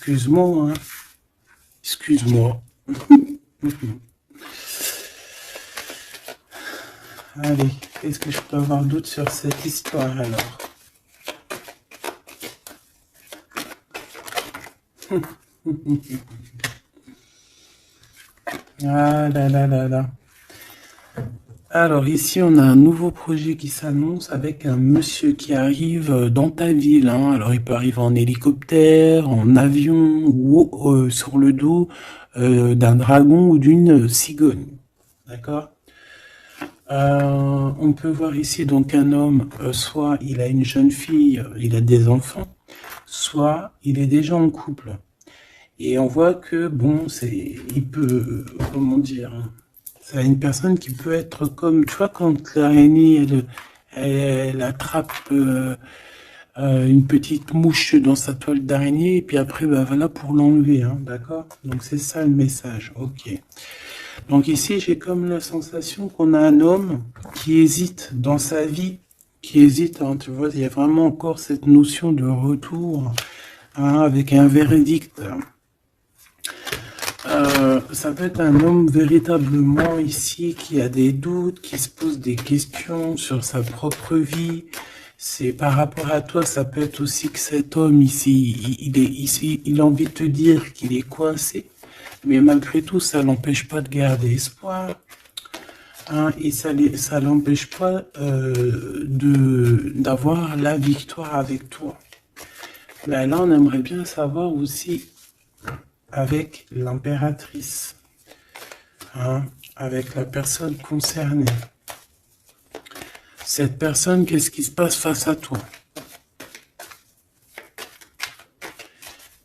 excuse-moi, hein. Excuse-moi. Allez, qu'est-ce que je peux avoir d'autre sur cette histoire alors? Ah là là là là. Alors ici, on a un nouveau projet qui s'annonce avec un monsieur qui arrive dans ta ville, hein. Alors il peut arriver en hélicoptère, en avion ou sur le dos d'un dragon ou d'une cigogne. D'accord? On peut voir ici donc un homme, soit il a une jeune fille, il a des enfants, soit il est déjà en couple. Et on voit que, bon, il peut, comment dire, c'est une personne qui peut être comme, tu vois, quand l'araignée, elle attrape une petite mouche dans sa toile d'araignée, et puis après, bah, voilà, pour l'enlever, hein, d'accord? Donc c'est ça le message, ok. Donc ici, j'ai comme la sensation qu'on a un homme qui hésite dans sa vie, qui hésite, hein, tu vois, il y a vraiment encore cette notion de retour, hein, avec un verdict. Ça peut être un homme véritablement ici qui a des doutes, qui se pose des questions sur sa propre vie. C'est par rapport à toi, ça peut être aussi que cet homme ici, il est ici, il a envie de te dire qu'il est coincé, mais malgré tout, ça l'empêche pas de garder espoir, hein, et ça l'empêche pas d'avoir la victoire avec toi. Ben là, on aimerait bien savoir aussi avec l'impératrice, hein, avec la personne concernée. Cette personne, qu'est-ce qui se passe face à toi?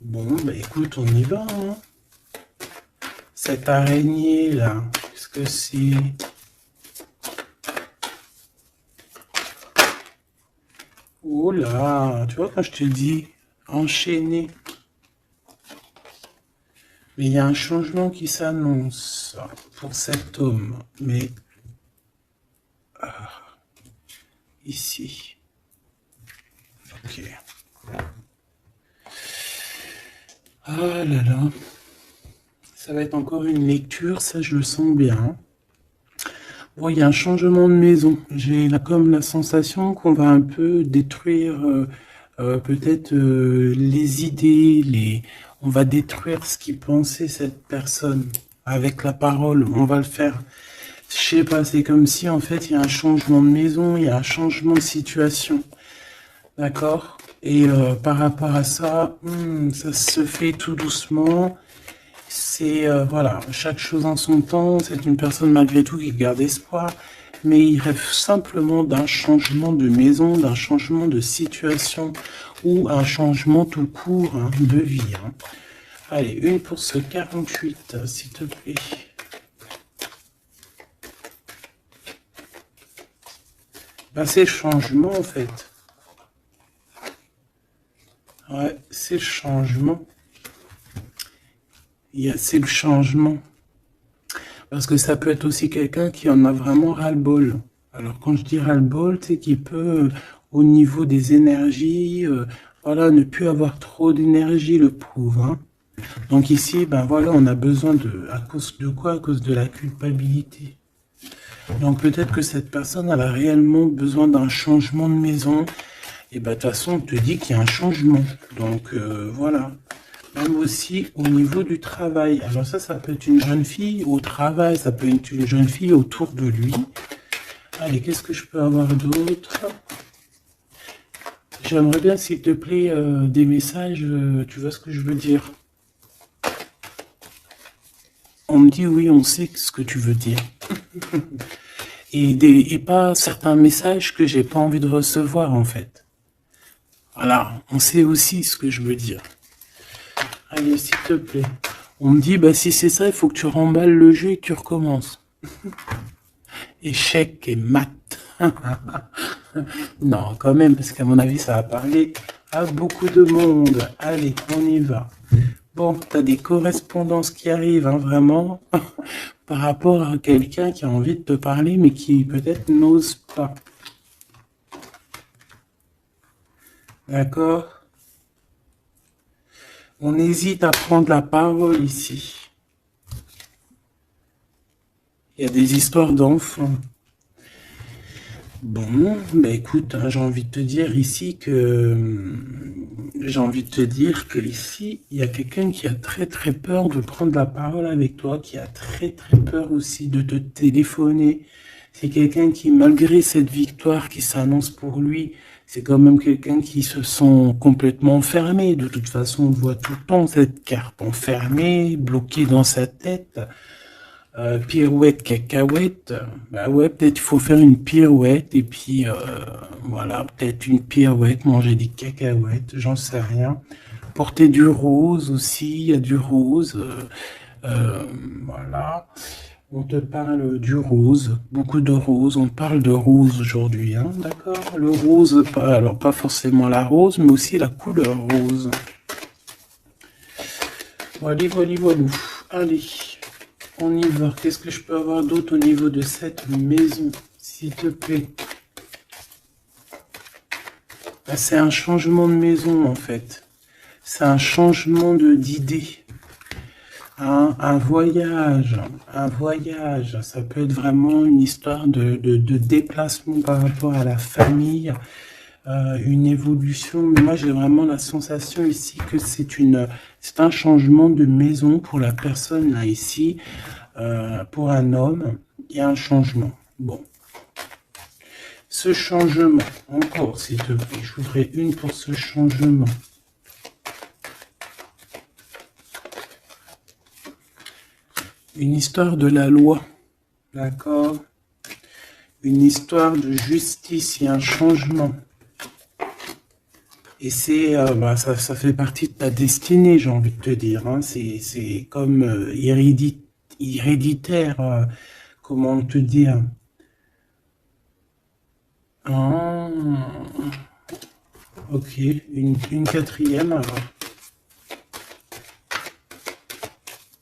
Bon, bah écoute, on y va, hein. Cette araignée là, qu'est-ce que c'est? Oh là, tu vois quand je te dis enchaîné. Mais il y a un changement qui s'annonce pour cet homme. Mais ici. Ok. Ah là là. Ça va être encore une lecture, ça je le sens bien. Bon, il y a un changement de maison. J'ai comme la sensation qu'on va un peu détruire peut-être les idées, on va détruire ce qu'il pensait cette personne avec la parole. On va le faire. Je sais pas, c'est comme si en fait il y a un changement de maison, il y a un changement de situation. D'accord? Et par rapport à ça, ça se fait tout doucement. C'est voilà, chaque chose en son temps. C'est une personne malgré tout qui garde espoir, mais il rêve simplement d'un changement de maison, d'un changement de situation ou un changement tout court, hein, de vie, hein. Allez, une pour ce 48, s'il te plaît. Ben, c'est le changement en fait. Ouais, c'est le changement. C'est le changement. Parce que ça peut être aussi quelqu'un qui en a vraiment ras-le-bol. Alors quand je dis ras-le-bol, c'est qu'il peut, au niveau des énergies, voilà, ne plus avoir trop d'énergie, le prouve, hein. Donc ici, ben voilà, on a besoin à cause de quoi? À cause de la culpabilité. Donc peut-être que cette personne, elle a réellement besoin d'un changement de maison. Et ben de toute façon, on te dit qu'il y a un changement. Donc voilà. Même aussi au niveau du travail. Alors ça peut être une jeune fille au travail, ça peut être une jeune fille autour de lui. Allez, qu'est-ce que je peux avoir d'autre? J'aimerais bien, s'il te plaît, des messages, tu vois ce que je veux dire? On me dit oui, on sait ce que tu veux dire. Et pas certains messages que j'ai pas envie de recevoir, en fait. Voilà, on sait aussi ce que je veux dire. Allez, s'il te plaît. On me dit, bah si c'est ça, il faut que tu remballes le jeu et que tu recommences. Échec et mat. Non, quand même, parce qu'à mon avis, ça va parler à beaucoup de monde. Allez, on y va. Bon, t'as des correspondances qui arrivent, hein, vraiment, par rapport à quelqu'un qui a envie de te parler, mais qui peut-être n'ose pas. D'accord? On hésite à prendre la parole ici. Il y a des histoires d'enfants. Bon, bah écoute, hein, j'ai envie de te dire ici ici, il y a quelqu'un qui a très très peur de prendre la parole avec toi, qui a très très peur aussi de te téléphoner. C'est quelqu'un qui, malgré cette victoire qui s'annonce pour lui, c'est quand même quelqu'un qui se sent complètement enfermé. De toute façon, on voit tout le temps cette carte enfermée, bloquée dans sa tête. Pirouette, cacahuète, bah ouais, peut-être il faut faire une pirouette, et puis voilà, peut-être une pirouette, manger des cacahuètes, j'en sais rien. Porter du rose aussi, il y a du rose, voilà. On te parle du rose, beaucoup de rose, on parle de rose aujourd'hui, hein, d'accord? Le rose, alors pas forcément la rose, mais aussi la couleur rose. Voilà, voilà, voilà. Allez. On y va. Qu'est-ce que je peux avoir d'autre au niveau de cette maison, s'il te plaît? Ben, c'est un changement de maison, en fait. C'est un changement d'idée. Un voyage. Un voyage. Ça peut être vraiment une histoire de déplacement par rapport à la famille. Une évolution. Mais moi, j'ai vraiment la sensation ici que c'est un changement de maison pour la personne là ici. Pour un homme, il y a un changement. Bon. Ce changement, encore s'il te plaît, je voudrais une pour ce changement. Une histoire de la loi, d'accord? Une histoire de justice, il y a un changement. Et c'est, ça fait partie de ta destinée, j'ai envie de te dire. Hein. C'est comme héréditaire, comment te dire. Ah, ok, une quatrième alors.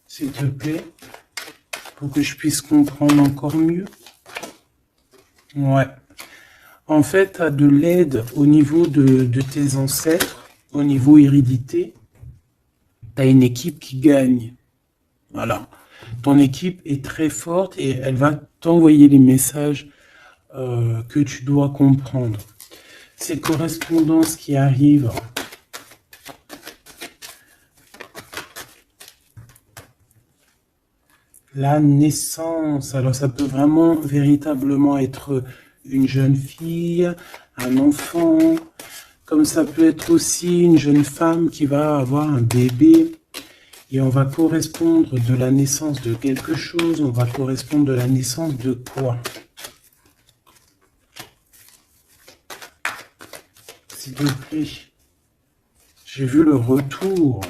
S'il te plaît, pour que je puisse comprendre encore mieux. Ouais. En fait, tu as de l'aide au niveau de tes ancêtres, au niveau hérédité. Tu as une équipe qui gagne. Voilà. Ton équipe est très forte et elle va t'envoyer les messages que tu dois comprendre. Ces correspondances qui arrivent. La naissance. Alors ça peut vraiment véritablement être une jeune fille, un enfant, comme ça peut être aussi une jeune femme qui va avoir un bébé. Et on va correspondre de la naissance de quelque chose, on va correspondre de la naissance de quoi? S'il te plaît. J'ai vu le retour.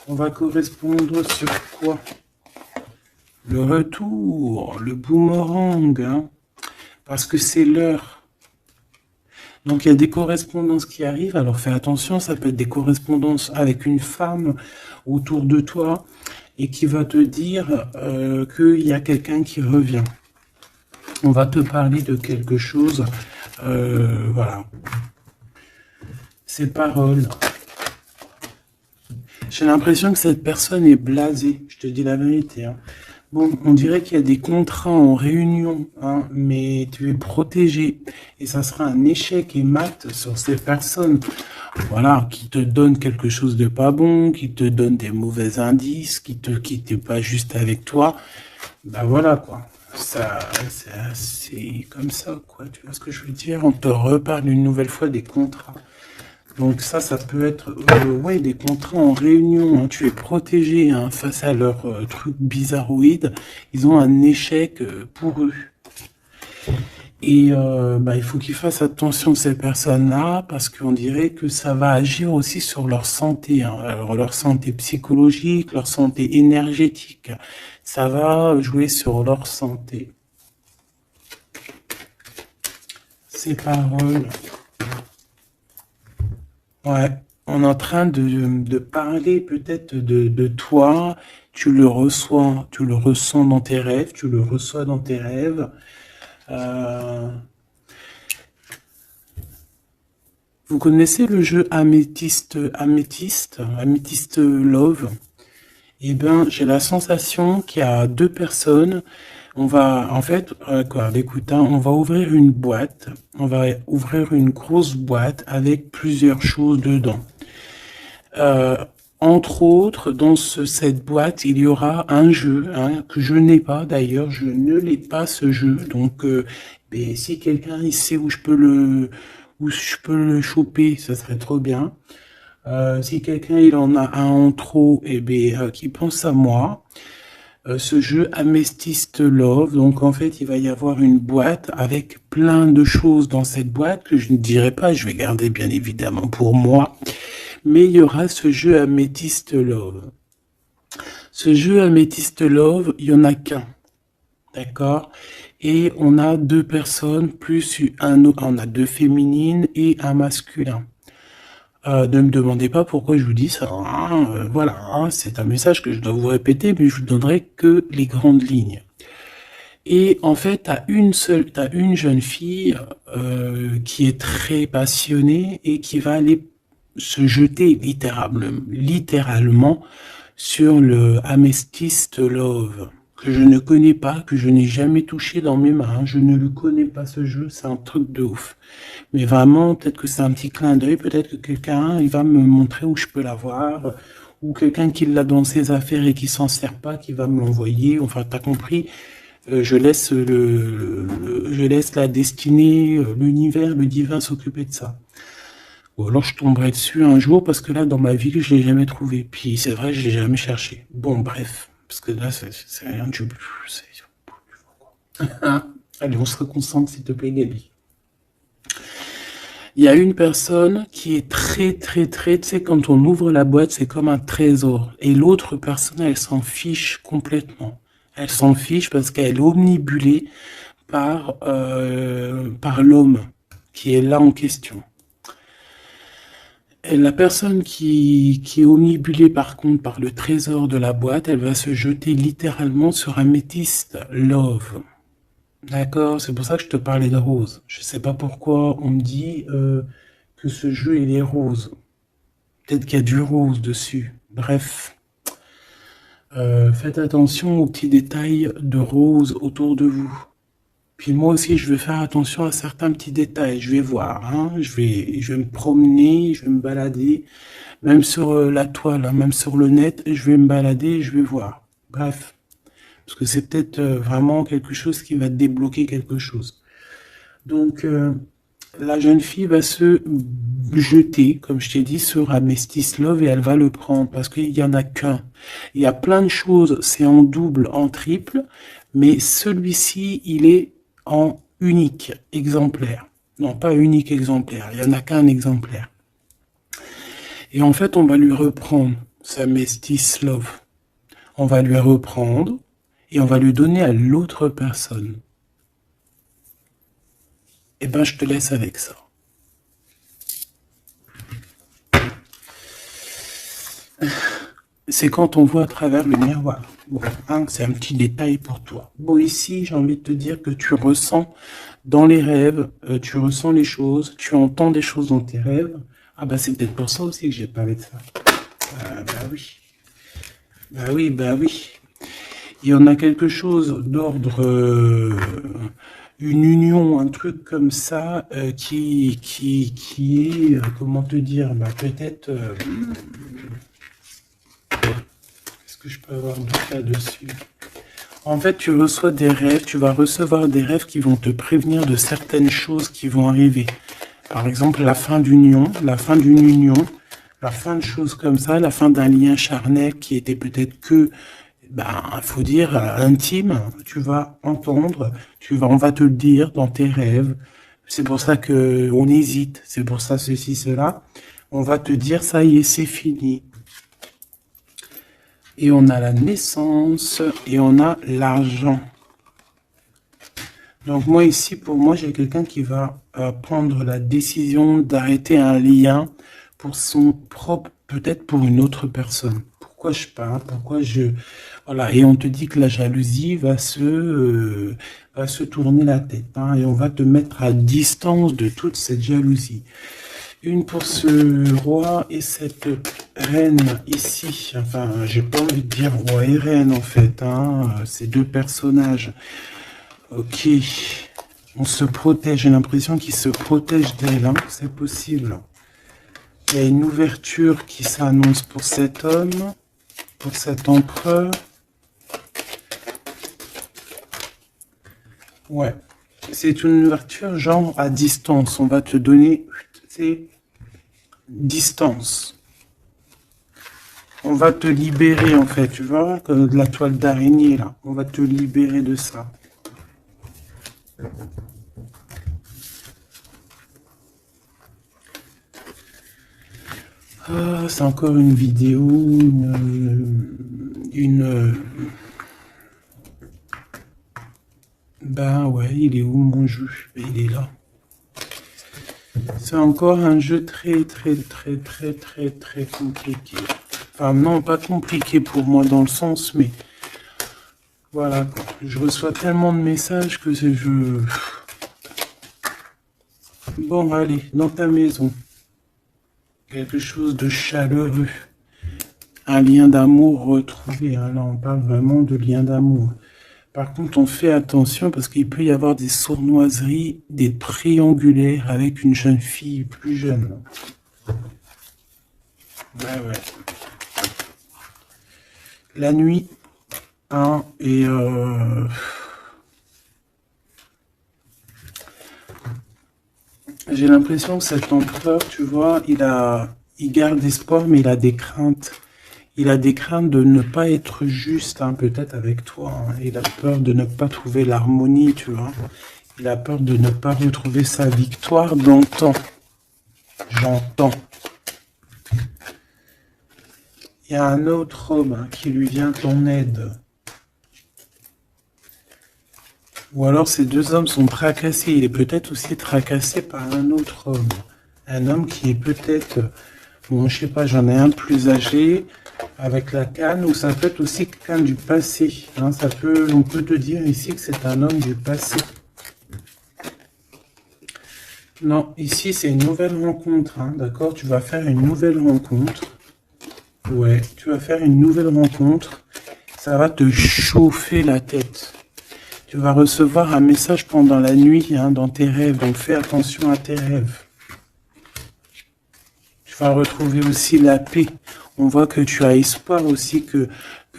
On va correspondre sur quoi? Le retour, le boomerang, hein, parce que c'est l'heure. Donc il y a des correspondances qui arrivent, alors fais attention, ça peut être des correspondances avec une femme autour de toi et qui va te dire qu'il y a quelqu'un qui revient. On va te parler de quelque chose, voilà. Ces paroles. J'ai l'impression que cette personne est blasée, je te dis la vérité. Hein. Bon, on dirait qu'il y a des contrats en réunion, hein, mais tu es protégé. Et ça sera un échec et mat sur ces personnes, voilà, qui te donnent quelque chose de pas bon, qui te donnent des mauvais indices, qui te quittent pas juste avec toi. Ben voilà, quoi. Ça, c'est comme ça, quoi. Tu vois ce que je veux dire? On te reparle une nouvelle fois des contrats. Donc ça peut être ouais, des contrats en réunion, hein. Tu es protégé hein, face à leurs trucs bizarroïdes. Ils ont un échec pour eux. Et il faut qu'ils fassent attention ces personnes-là parce qu'on dirait que ça va agir aussi sur leur santé. Hein. Alors leur santé psychologique, leur santé énergétique. Ça va jouer sur leur santé. Ces paroles... Ouais, on est en train de parler peut-être de toi, tu le ressens dans tes rêves, tu le reçois dans tes rêves. Vous connaissez le jeu Améthyste Love? Eh ben, j'ai la sensation qu'il y a deux personnes. On va, en fait, écoute, hein, on va ouvrir une boîte. On va ouvrir une grosse boîte avec plusieurs choses dedans. Euh, Entre autres, dans cette boîte, il y aura un jeu, hein, que je n'ai pas d'ailleurs. Je ne l'ai pas, ce jeu. Donc, ben, si quelqu'un il sait où je peux le choper, ça serait trop bien. Si quelqu'un il en a un en trop, eh ben, qui pense à moi. Ce jeu Amethyst Love, donc en fait il va y avoir une boîte avec plein de choses dans cette boîte que je ne dirai pas, je vais garder bien évidemment pour moi, mais il y aura ce jeu Amethyst Love. Ce jeu Amethyst Love, il y en a qu'un, d'accord? Et on a deux personnes plus on a deux féminines et un masculin. Ne me demandez pas pourquoi je vous dis ça. Hein, voilà, hein, c'est un message que je dois vous répéter, mais je vous donnerai que les grandes lignes. Et en fait, t'as une jeune fille qui est très passionnée et qui va aller se jeter littéralement sur le Amethyst Love, que je ne connais pas, que je n'ai jamais touché dans mes mains. Je ne le connais pas, ce jeu, c'est un truc de ouf. Mais vraiment, peut-être que c'est un petit clin d'œil, peut-être que quelqu'un, il va me montrer où je peux l'avoir, ou quelqu'un qui l'a dans ses affaires et qui s'en sert pas, qui va me l'envoyer. Enfin, t'as compris. Je laisse la destinée, l'univers, le divin s'occuper de ça. Ou alors je tomberai dessus un jour parce que là, dans ma vie, je l'ai jamais trouvé. Puis c'est vrai, je l'ai jamais cherché. Bon, bref, parce que là, c'est rien de Allez, on se reconcentre, s'il te plaît, Gabi. Il y a une personne qui est très, très, très, tu sais, quand on ouvre la boîte, c'est comme un trésor. Et l'autre personne, elle s'en fiche complètement. Elle s'en fiche parce qu'elle est omnibulée par l'homme qui est là en question. Et la personne qui est omnibulée par contre par le trésor de la boîte, elle va se jeter littéralement sur Amethyst Love. D'accord, c'est pour ça que je te parlais de rose. Je sais pas pourquoi on me dit que ce jeu il est rose. Peut-être qu'il y a du rose dessus. Bref, faites attention aux petits détails de rose autour de vous. Puis moi aussi, je vais faire attention à certains petits détails. Je vais voir, hein. Je vais me promener, je vais me balader, même sur la toile, hein, même sur le net, je vais me balader, et je vais voir. Bref. Parce que c'est peut-être vraiment quelque chose qui va débloquer quelque chose. Donc, la jeune fille va se jeter, comme je t'ai dit, sur Amethyst Love et elle va le prendre parce qu'il n'y en a qu'un. Il y a plein de choses, c'est en double, en triple, mais celui-ci, il est en unique exemplaire. Non, pas unique exemplaire, il n'y en a qu'un exemplaire. Et en fait, on va lui reprendre sa Amethyst Love. On va lui reprendre et on va lui donner à l'autre personne. Eh ben, je te laisse avec ça. C'est quand on voit à travers le miroir. Bon, hein, c'est un petit détail pour toi. Bon, ici, j'ai envie de te dire que tu ressens dans les rêves, tu ressens les choses, tu entends des choses dans tes rêves. Ah bah c'est peut-être pour ça aussi que j'ai parlé de ça. Bah oui. Bah oui, bah oui. Il y en a quelque chose d'ordre, une union, un truc comme ça, qui est, comment te dire, bah peut-être, est-ce que je peux avoir du là-dessus? En fait, tu reçois des rêves, tu vas recevoir des rêves qui vont te prévenir de certaines choses qui vont arriver. Par exemple, la fin d'une union, la fin de choses comme ça, la fin d'un lien charnel qui était peut-être que, faut dire, intime, tu vas entendre, on va te le dire dans tes rêves. C'est pour ça que on hésite, c'est pour ça ceci, cela. On va te dire, ça y est, c'est fini. Et on a la naissance et on a l'argent. Donc moi ici, pour moi, j'ai quelqu'un qui va prendre la décision d'arrêter un lien pour son propre, peut-être pour une autre personne. Pourquoi je parle, voilà. Et on te dit que la jalousie va se tourner la tête, hein, et on va te mettre à distance de toute cette jalousie. Une pour ce roi et cette reine ici. Enfin, j'ai pas envie de dire roi et reine en fait. Hein. Ces deux personnages. Ok. On se protège. J'ai l'impression qu'ils se protègent d'elle. Hein. C'est possible. Il y a une ouverture qui s'annonce pour cet homme. Pour cet empereur. Ouais. C'est une ouverture genre à distance. On va te donner... C'est distance. On va te libérer en fait, tu vois, comme de la toile d'araignée là. On va te libérer de ça. Ah, c'est encore une vidéo, Ben ouais, il est où mon jeu? Il est là. C'est encore un jeu très compliqué. Enfin non, pas compliqué pour moi dans le sens, mais voilà, quoi. Je reçois tellement de messages que je... Bon, allez, dans ta maison. Quelque chose de chaleureux. Un lien d'amour retrouvé. Hein. Là, on parle vraiment de lien d'amour. Par contre, on fait attention parce qu'il peut y avoir des sournoiseries, des triangulaires avec une jeune fille plus jeune. Ouais. La nuit, hein, et j'ai l'impression que cet empereur, tu vois, il garde espoir, mais il a des craintes. Il a des craintes de ne pas être juste, hein, peut-être avec toi. Hein. Il a peur de ne pas trouver l'harmonie, tu vois. Il a peur de ne pas retrouver sa victoire dans le temps. J'entends. Il y a un autre homme hein, qui lui vient en aide. Ou alors ces deux hommes sont tracassés. Il est peut-être aussi tracassé par un autre homme. Un homme qui est peut-être... Bon, je sais pas, j'en ai un plus âgé, avec la canne, ou ça peut être aussi quelqu'un du passé. Hein, on peut te dire ici que c'est un homme du passé. Non, ici c'est une nouvelle rencontre, hein, d'accord? Tu vas faire une nouvelle rencontre. Ouais, tu vas faire une nouvelle rencontre. Ça va te chauffer la tête. Tu vas recevoir un message pendant la nuit, hein, dans tes rêves, donc fais attention à tes rêves. Tu vas retrouver aussi la paix. On voit que tu as espoir aussi que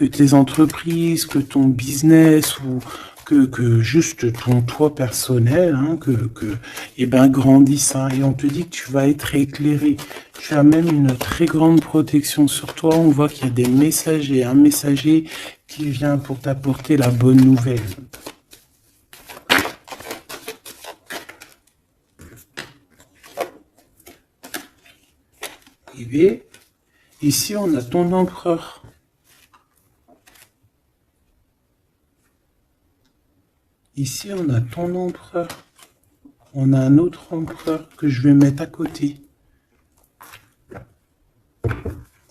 tes entreprises, que ton business ou que juste ton toi personnel, hein, grandisse. Hein, et on te dit que tu vas être éclairé. Tu as même une très grande protection sur toi. On voit qu'il y a des messagers, un messager qui vient pour t'apporter la bonne nouvelle. Et ici, on a ton empereur. Ici, on a ton empereur. On a un autre empereur que je vais mettre à côté.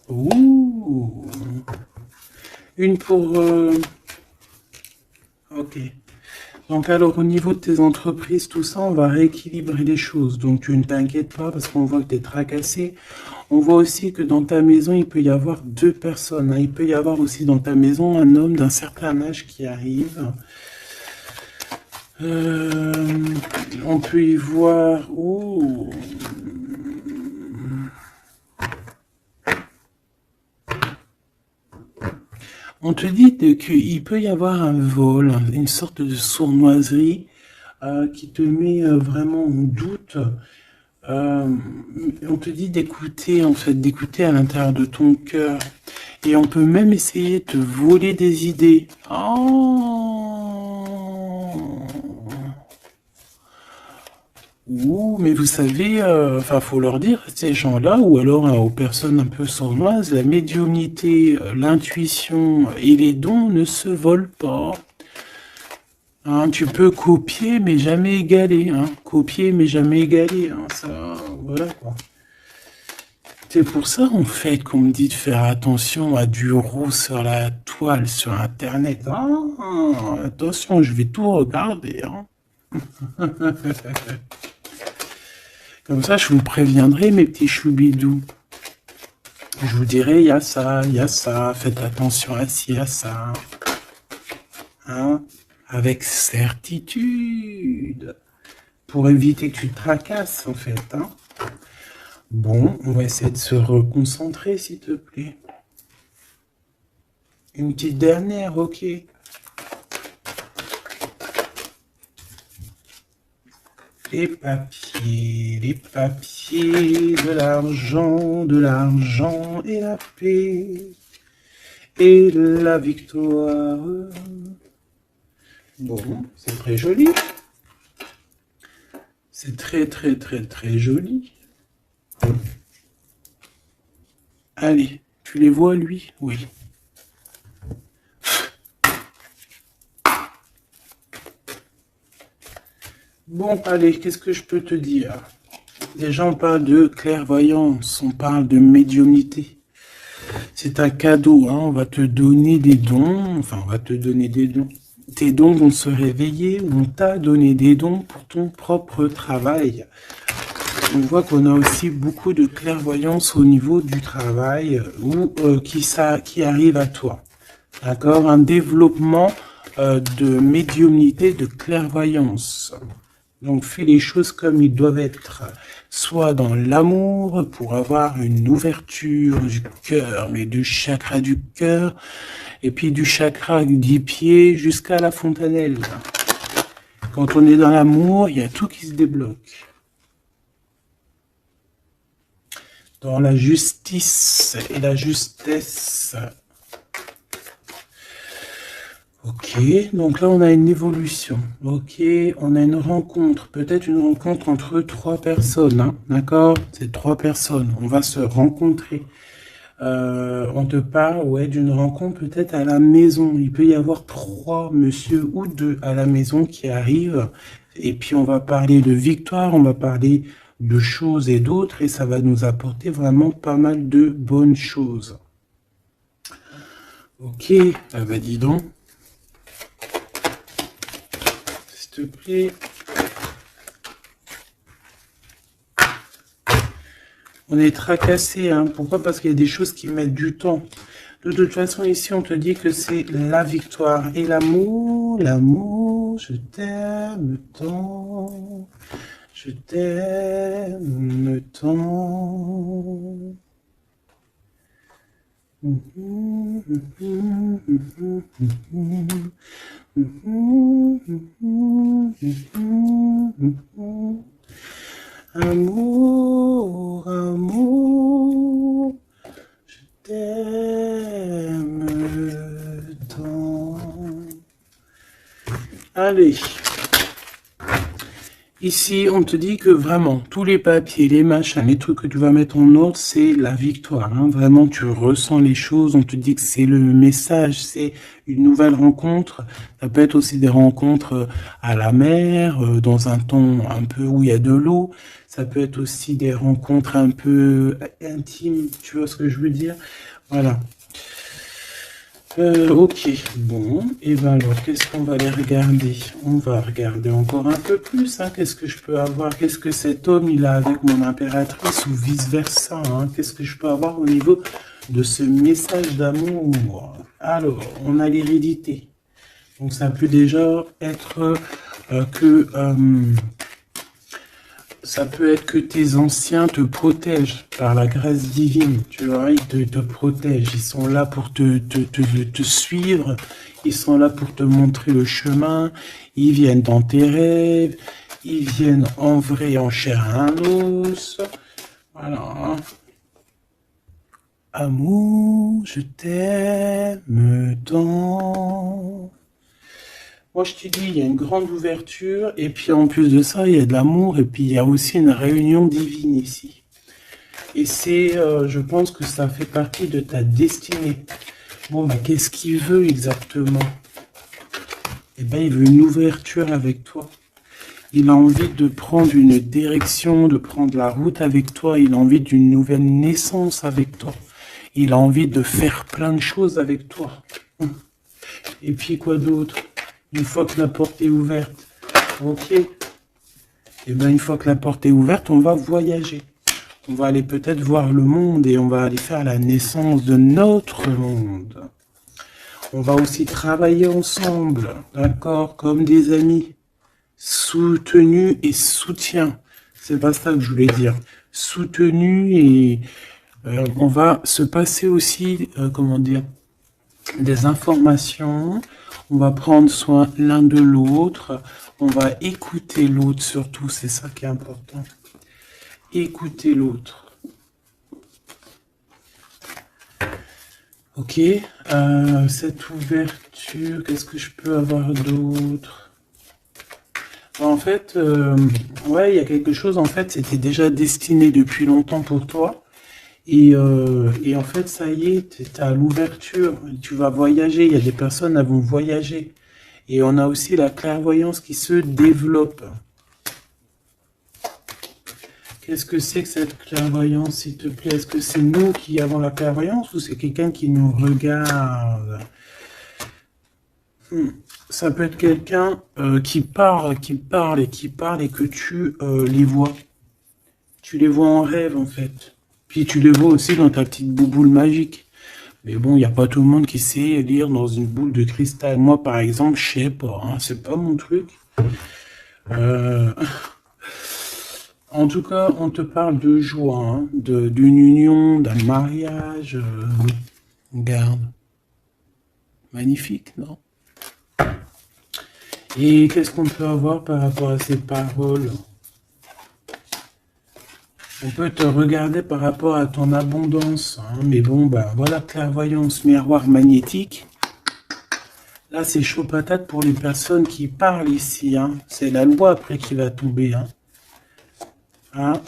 Ouh. Une pour... Ok. Donc alors, au niveau de tes entreprises, tout ça, on va rééquilibrer les choses. Donc, tu ne t'inquiètes pas parce qu'on voit que tu es tracassé. On voit aussi que dans ta maison, il peut y avoir deux personnes. Hein. Il peut y avoir aussi dans ta maison un homme d'un certain âge qui arrive. On peut y voir... Oh. On te dit qu'il peut y avoir un vol, une sorte de sournoiserie qui te met vraiment en doute. On te dit d'écouter, en fait, d'écouter à l'intérieur de ton cœur. Et on peut même essayer de te voler des idées. Oh. Ouh, mais vous savez, faut leur dire, ces gens-là, ou alors aux personnes un peu sournoises, la médiumnité, l'intuition et les dons ne se volent pas. Hein, tu peux copier, mais jamais égaler. Hein. Copier, mais jamais égaler. Hein. Ça, voilà quoi. C'est pour ça, en fait, qu'on me dit de faire attention à du roux sur la toile, sur Internet. Ah, attention, je vais tout regarder. Hein. Comme ça, je vous préviendrai, mes petits choubidous. Je vous dirai, il y a ça, faites attention à ci, à ça. Hein? Avec certitude. Pour éviter que tu te tracasses, en fait. Hein? Bon, on va essayer de se reconcentrer, s'il te plaît. Une petite dernière, ok. Les papiers, de l'argent et la paix et la victoire. Bon, c'est très joli. C'est très, très, très, très joli. Allez, tu les vois, lui? Oui. Bon, allez, qu'est-ce que je peux te dire? Déjà, on parle de clairvoyance, on parle de médiumnité. C'est un cadeau, hein, on va te donner des dons, enfin, on va te donner des dons. Tes dons vont se réveiller, on t'a donné des dons pour ton propre travail. On voit qu'on a aussi beaucoup de clairvoyance au niveau du travail ou qui arrive à toi. D'accord? Un développement de médiumnité, de clairvoyance. Donc, fais les choses comme ils doivent être. Soit dans l'amour, pour avoir une ouverture du cœur, mais du chakra du cœur, et puis du chakra du pied jusqu'à la fontanelle. Quand on est dans l'amour, il y a tout qui se débloque. Dans la justice et la justesse. Ok, donc là on a une évolution. Ok, on a une rencontre, peut-être une rencontre entre 3 personnes, hein, d'accord? C'est 3 personnes, on va se rencontrer. On te parle, ouais, d'une rencontre peut-être à la maison. Il peut y avoir 3 monsieur ou 2 à la maison qui arrivent. Et puis on va parler de victoire, on va parler de choses et d'autres, et ça va nous apporter vraiment pas mal de bonnes choses. Ok, ah bah dis donc. S'il te plaît. On est tracassé, hein. Pourquoi? Parce qu'il y a des choses qui mettent du temps. De toute façon, ici, on te dit que c'est la victoire. Et l'amour, je t'aime tant. Je t'aime tant. Amour, amour, je t'aime tant. Allez. Ici, on te dit que vraiment, tous les papiers, les machins, les trucs que tu vas mettre en ordre, c'est la victoire. Hein. Vraiment, tu ressens les choses, on te dit que c'est le message, c'est une nouvelle rencontre. Ça peut être aussi des rencontres à la mer, dans un ton un peu où il y a de l'eau. Ça peut être aussi des rencontres un peu intimes, tu vois ce que je veux dire? Voilà. Ok, bon, et ben alors, qu'est-ce qu'on va aller regarder? On va regarder encore un peu plus, hein. Qu'est-ce que je peux avoir? Qu'est-ce que cet homme, il a avec mon impératrice ou vice-versa, hein? Qu'est-ce que je peux avoir au niveau de ce message d'amour? Alors, on a l'hérédité. Donc, ça peut déjà être ça peut être que tes anciens te protègent par la grâce divine, tu vois, ils te protègent, ils sont là pour te suivre, ils sont là pour te montrer le chemin, ils viennent dans tes rêves, ils viennent en vrai, en chair et en os, voilà. Amour, je t'aime tant. Moi, je te dis, il y a une grande ouverture, et puis en plus de ça, il y a de l'amour, et puis il y a aussi une réunion divine ici. Et c'est, je pense que ça fait partie de ta destinée. Bon, bah, qu'est-ce qu'il veut exactement? Eh bien, il veut une ouverture avec toi. Il a envie de prendre une direction, de prendre la route avec toi. Il a envie d'une nouvelle naissance avec toi. Il a envie de faire plein de choses avec toi. Et puis, quoi d'autre? Une fois que la porte est ouverte. Ok. Et bien, une fois que la porte est ouverte, on va voyager. On va aller peut-être voir le monde et on va aller faire la naissance de notre monde. On va aussi travailler ensemble, d'accord, comme des amis. Soutenu et soutien. C'est pas ça que je voulais dire. Soutenu et on va se passer aussi, comment dire, des informations. On va prendre soin l'un de l'autre. On va écouter l'autre surtout, c'est ça qui est important. Écouter l'autre. Ok, cette ouverture, qu'est-ce que je peux avoir d'autre? En fait, ouais, il y a quelque chose, en fait, c'était déjà destiné depuis longtemps pour toi. Et en fait, ça y est, tu à l'ouverture, tu vas voyager, il y a des personnes qui vont voyager. Et on a aussi la clairvoyance qui se développe. Qu'est-ce que c'est que cette clairvoyance, s'il te plaît? Est-ce que c'est nous qui avons la clairvoyance ou c'est quelqu'un qui nous regarde? Ça peut être quelqu'un qui parle et que tu les vois. Tu les vois en rêve, en fait. Puis tu les vois aussi dans ta petite bouboule magique. Mais bon, il n'y a pas tout le monde qui sait lire dans une boule de cristal. Moi, par exemple, je sais pas, hein, c'est pas mon truc. En tout cas, on te parle de joie, hein, d'une union, d'un mariage. Regarde. Magnifique, non? Et qu'est-ce qu'on peut avoir par rapport à ces paroles? On peut te regarder par rapport à ton abondance, hein, mais bon, bah voilà, clairvoyance, miroir magnétique. Là, c'est chaud patate pour les personnes qui parlent ici, hein. C'est la loi après qui va tomber, hein. Hein.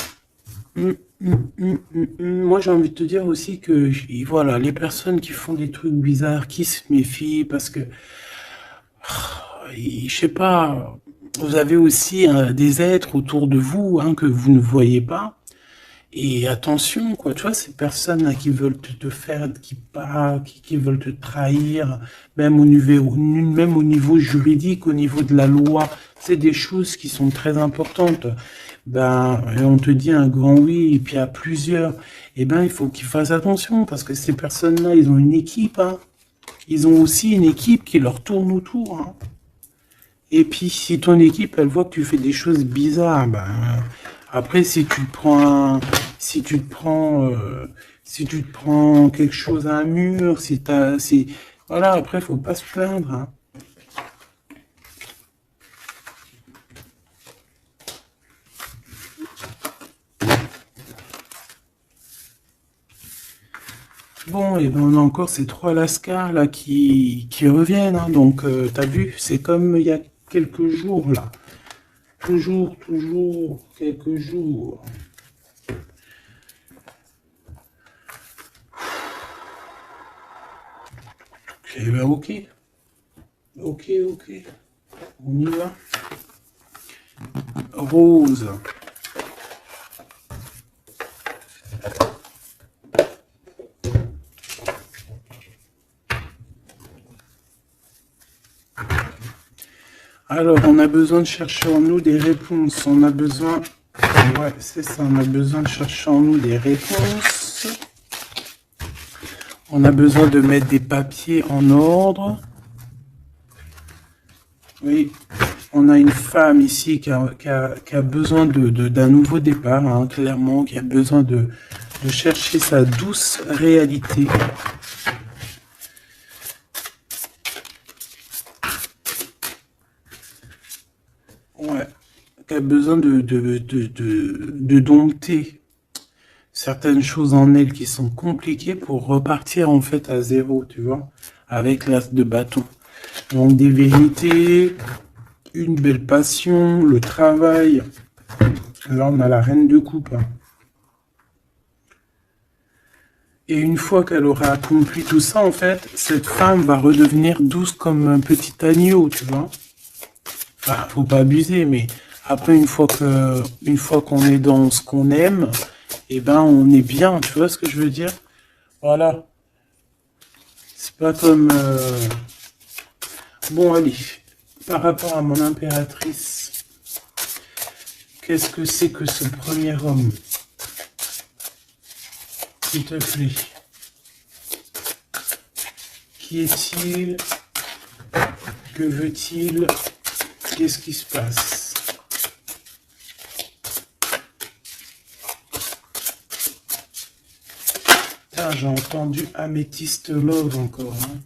Moi, j'ai envie de te dire aussi que, voilà, les personnes qui font des trucs bizarres, qui se méfient, parce que, je sais pas, vous avez aussi des êtres autour de vous, hein, que vous ne voyez pas. Et attention, quoi, tu vois, ces personnes-là qui veulent te faire, qui parlent, qui veulent te trahir, même au niveau juridique, au niveau de la loi, c'est des choses qui sont très importantes. Ben, on te dit un grand oui, et puis à plusieurs, eh ben, il faut qu'ils fassent attention, parce que ces personnes-là, ils ont une équipe, hein. Ils ont aussi une équipe qui leur tourne autour, hein. Et puis, si ton équipe, elle voit que tu fais des choses bizarres, ben, après, si tu te prends quelque chose à un mur, voilà, après, faut pas se plaindre, hein. Bon, et ben on a encore ces trois lascars là qui reviennent, hein. Donc, t'as vu, c'est comme il y a quelques jours là. Toujours, quelques jours. Eh ben ok. Ok. On y va. Rose. Alors, on a besoin de chercher en nous des réponses. On a besoin... Ouais, c'est ça, on a besoin de chercher en nous des réponses. On a besoin de mettre des papiers en ordre. Oui, on a une femme ici qui a besoin d'un nouveau départ, hein, clairement, qui a besoin de chercher sa douce réalité. Ouais, qui a besoin de dompter certaines choses en elle qui sont compliquées pour repartir en fait à zéro, tu vois, avec l'as de bâton. Donc des vérités, une belle passion, le travail. Là, on a la reine de coupe. Et une fois qu'elle aura accompli tout ça, en fait, cette femme va redevenir douce comme un petit agneau, tu vois. Enfin, faut pas abuser, mais après, une fois qu'on est dans ce qu'on aime, eh ben, on est bien, tu vois ce que je veux dire? Voilà. C'est pas comme... Bon, allez, par rapport à mon impératrice, Qu'est-ce que c'est que ce premier homme? S'il te plaît. Qui est-il? Que veut-il? Qu'est-ce qui se passe? Ah, j'ai entendu Amethyst Love encore. Hein.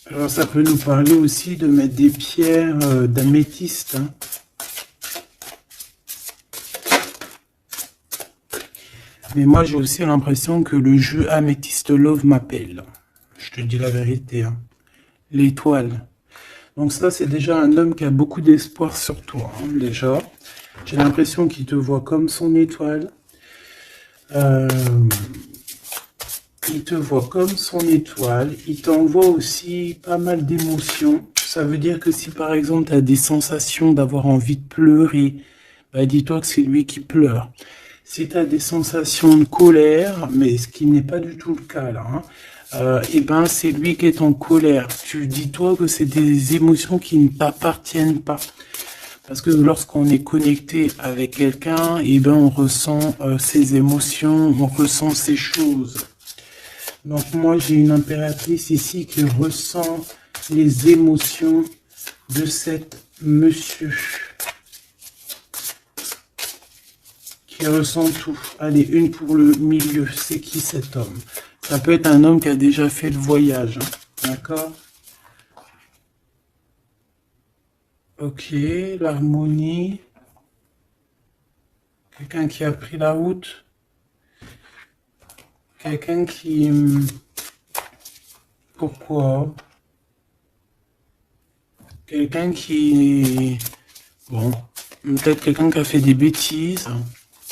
Alors ça peut nous parler aussi de mettre des pierres d'améthyste. Hein. Mais moi, j'ai aussi l'impression que le jeu Amethyst Love m'appelle. Je te dis la vérité. Hein. L'étoile. Donc ça, c'est déjà un homme qui a beaucoup d'espoir sur toi. Hein, déjà. J'ai l'impression qu'il te voit comme son étoile. Il te voit comme son étoile. Il t'envoie aussi pas mal d'émotions. Ça veut dire que si, par exemple, tu as des sensations d'avoir envie de pleurer, bah, dis-toi que c'est lui qui pleure. Si tu as des sensations de colère, mais ce qui n'est pas du tout le cas là, hein, et ben c'est lui qui est en colère. Tu dis-toi que c'est des émotions qui ne t'appartiennent pas. Parce que lorsqu'on est connecté avec quelqu'un, et ben on ressent ses émotions, on ressent ces choses. Donc moi j'ai une impératrice ici qui ressent les émotions de cet monsieur. Qui ressent tout. Allez, une pour le milieu. C'est qui cet homme? Ça peut être un homme qui a déjà fait le voyage. Hein. D'accord? Ok, l'harmonie. Quelqu'un qui a pris la route. Quelqu'un qui... Pourquoi? Quelqu'un qui... Bon, peut-être quelqu'un qui a fait des bêtises.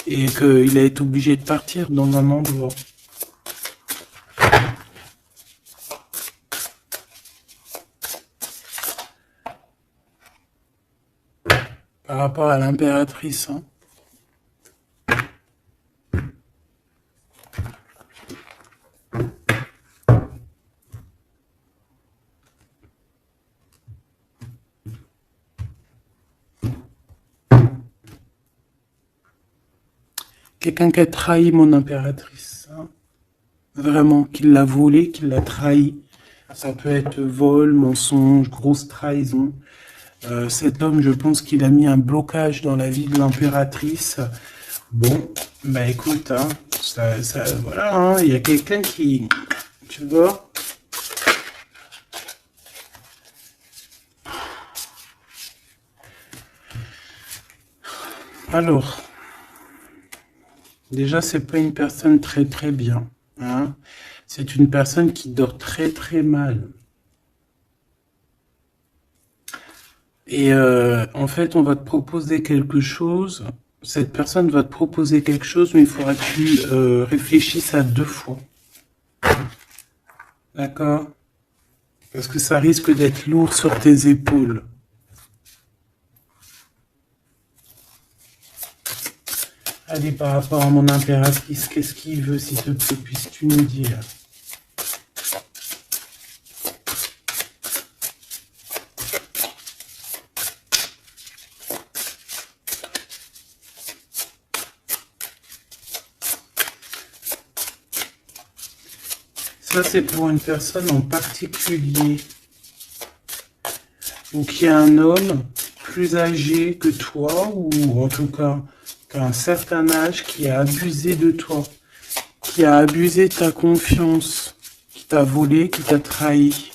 Et qu'il a été obligé de partir dans un endroit. Par rapport à l'impératrice. Hein. Quelqu'un qui a trahi mon impératrice. Hein. Vraiment, qui l'a volé, qui l'a trahi. Ça peut être vol, mensonge, grosse trahison. Cet homme, je pense qu'il a mis un blocage dans la vie de l'impératrice. Bon, bah écoute, hein, voilà, hein, il y a quelqu'un qui... Tu vois? Alors... Déjà, c'est pas une personne très très bien. Hein. C'est une personne qui dort très très mal. Et en fait, on va te proposer quelque chose. Cette personne va te proposer quelque chose, mais il faudra que tu réfléchisses à 2 fois. D'accord? Parce que ça risque d'être lourd sur tes épaules. Allez, par rapport à mon impératrice, qu'est-ce qu'il veut, s'il te plaît, puisses-tu nous dire? Ça, c'est pour une personne en particulier. Donc, il y a un homme plus âgé que toi, ou en tout cas... un certain âge qui a abusé de toi, qui a abusé de ta confiance, qui t'a volé, qui t'a trahi.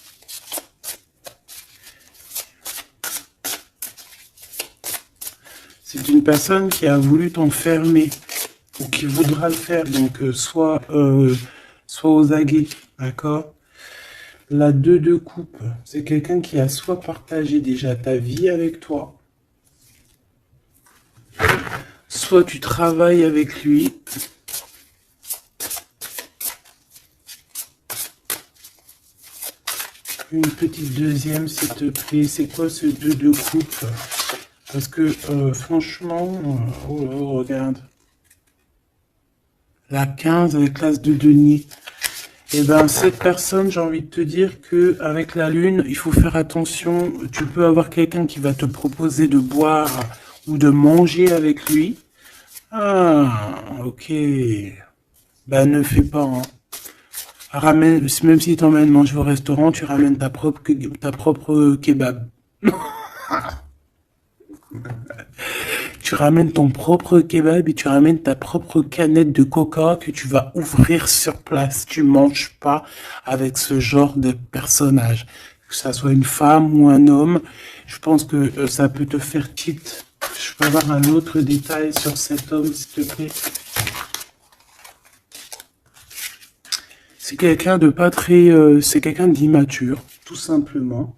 C'est une personne qui a voulu t'enfermer, ou qui voudra le faire, donc soit aux aguets, d'accord? La 2 de coupe, c'est quelqu'un qui a soit partagé déjà ta vie avec toi, soit tu travailles avec lui. Une petite deuxième, s'il te plaît. C'est quoi ce 2 de coupe? Parce que, franchement... oh là, regarde. La 15 avec l'as de denier. Eh ben, cette personne, j'ai envie de te dire que avec la lune, il faut faire attention. Tu peux avoir quelqu'un qui va te proposer de boire ou de manger avec lui. Ah, ok. Ben, ne fais pas, hein. Ramène, même si t'emmènes manger au restaurant, tu ramènes ta propre kebab. Tu ramènes ton propre kebab et tu ramènes ta propre canette de coca que tu vas ouvrir sur place. Tu manges pas avec ce genre de personnage. Que ça soit une femme ou un homme, je pense que ça peut te faire tilt. Je peux avoir un autre détail sur cet homme, s'il te plaît. C'est quelqu'un de pas très... c'est quelqu'un d'immature, tout simplement.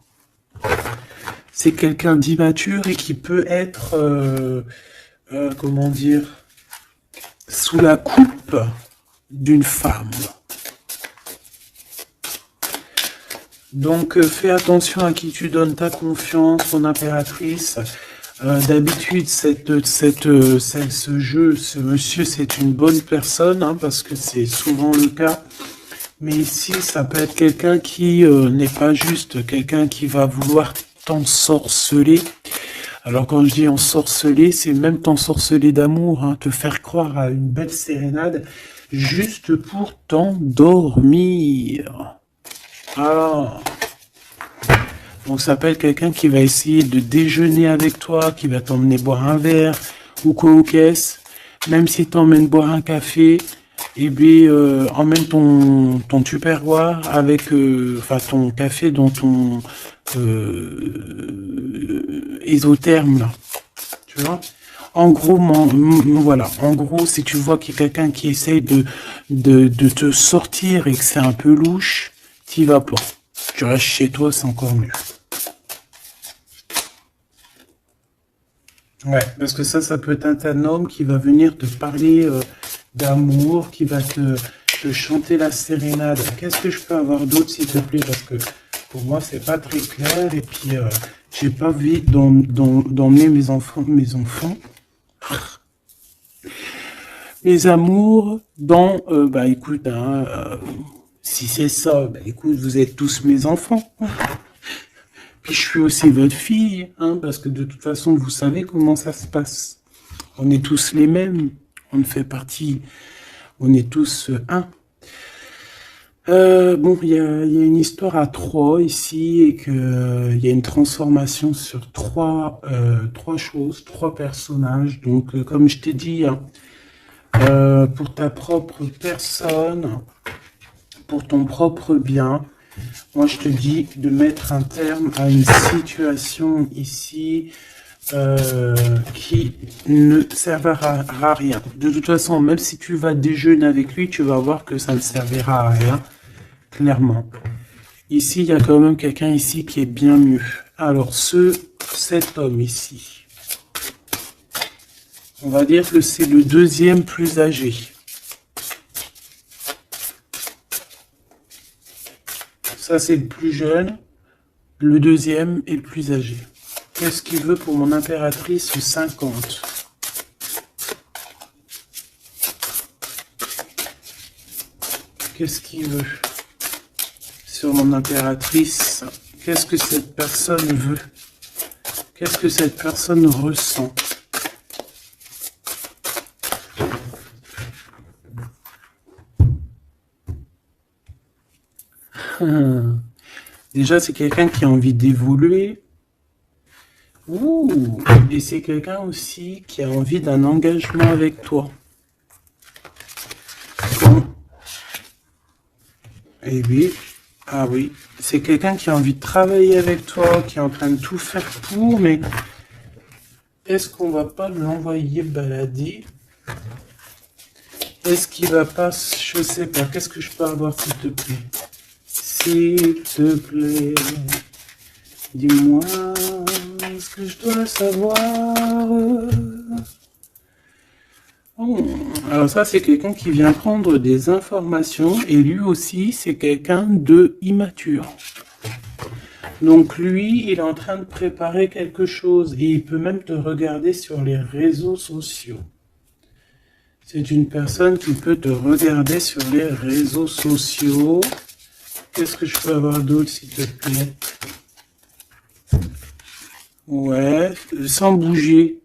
C'est quelqu'un d'immature et qui peut être... comment dire, sous la coupe d'une femme. Donc fais attention à qui tu donnes ta confiance, ton impératrice. D'habitude, ce jeu, ce monsieur, c'est une bonne personne, hein, parce que c'est souvent le cas. Mais ici, ça peut être quelqu'un qui n'est pas juste quelqu'un qui va vouloir t'ensorceler. Alors quand je dis ensorceler, c'est même t'ensorceler d'amour, hein, te faire croire à une belle sérénade juste pour t'endormir. Alors, donc ça peut être quelqu'un qui va essayer de déjeuner avec toi, qui va t'emmener boire un verre ou quoi aux caisses. Même si t'emmènes boire un café, et bien emmène ton tupperware avec, enfin ton café dans ton isotherme là, tu vois. En gros, voilà. En gros, si tu vois qu'il y a quelqu'un qui essaye de te sortir et que c'est un peu louche, t'y vas pas. Tu restes chez toi, c'est encore mieux. Ouais, parce que ça peut être un homme qui va venir te parler d'amour, qui va te chanter la sérénade. Qu'est-ce que je peux avoir d'autre, s'il te plaît? Parce que pour moi, c'est pas très clair. Et puis, j'ai pas envie d'emmener mes enfants, mes amours dans, bah écoute, hein, si c'est ça, bah écoute, vous êtes tous mes enfants. Puis je suis aussi votre fille, hein, parce que de toute façon, vous savez comment ça se passe. On est tous les mêmes, on fait partie, on est tous un. Bon, il y a une histoire à trois ici et que il y a une transformation sur trois choses, trois personnages. Donc, comme je t'ai dit, hein, pour ta propre personne, pour ton propre bien, moi je te dis de mettre un terme à une situation ici qui ne servira à rien. De toute façon, même si tu vas déjeuner avec lui, tu vas voir que ça ne servira à rien, clairement. Ici, il y a quand même quelqu'un ici qui est bien mieux. Alors, cet homme ici, on va dire que c'est le deuxième plus âgé. Ça, c'est le plus jeune. Le deuxième est le plus âgé. Qu'est-ce qu'il veut pour mon impératrice 50? Qu'est-ce qu'il veut sur mon impératrice? Qu'est-ce que cette personne veut? Qu'est-ce que cette personne ressent? Déjà, c'est quelqu'un qui a envie d'évoluer. Ouh, et c'est quelqu'un aussi qui a envie d'un engagement avec toi. Et oui, ah oui, c'est quelqu'un qui a envie de travailler avec toi, qui est en train de tout faire pour, mais est-ce qu'on va pas l'envoyer balader? Est-ce qu'il va pas, je sais pas, qu'est-ce que je peux avoir, s'il te plaît? S'il te plaît, dis-moi ce que je dois savoir. Oh, alors ça, c'est quelqu'un qui vient prendre des informations et lui aussi, c'est quelqu'un de immature. Donc lui, il est en train de préparer quelque chose et il peut même te regarder sur les réseaux sociaux. C'est une personne qui peut te regarder sur les réseaux sociaux. Qu'est-ce que je peux avoir d'autre, s'il te plaît? Ouais, sans bouger.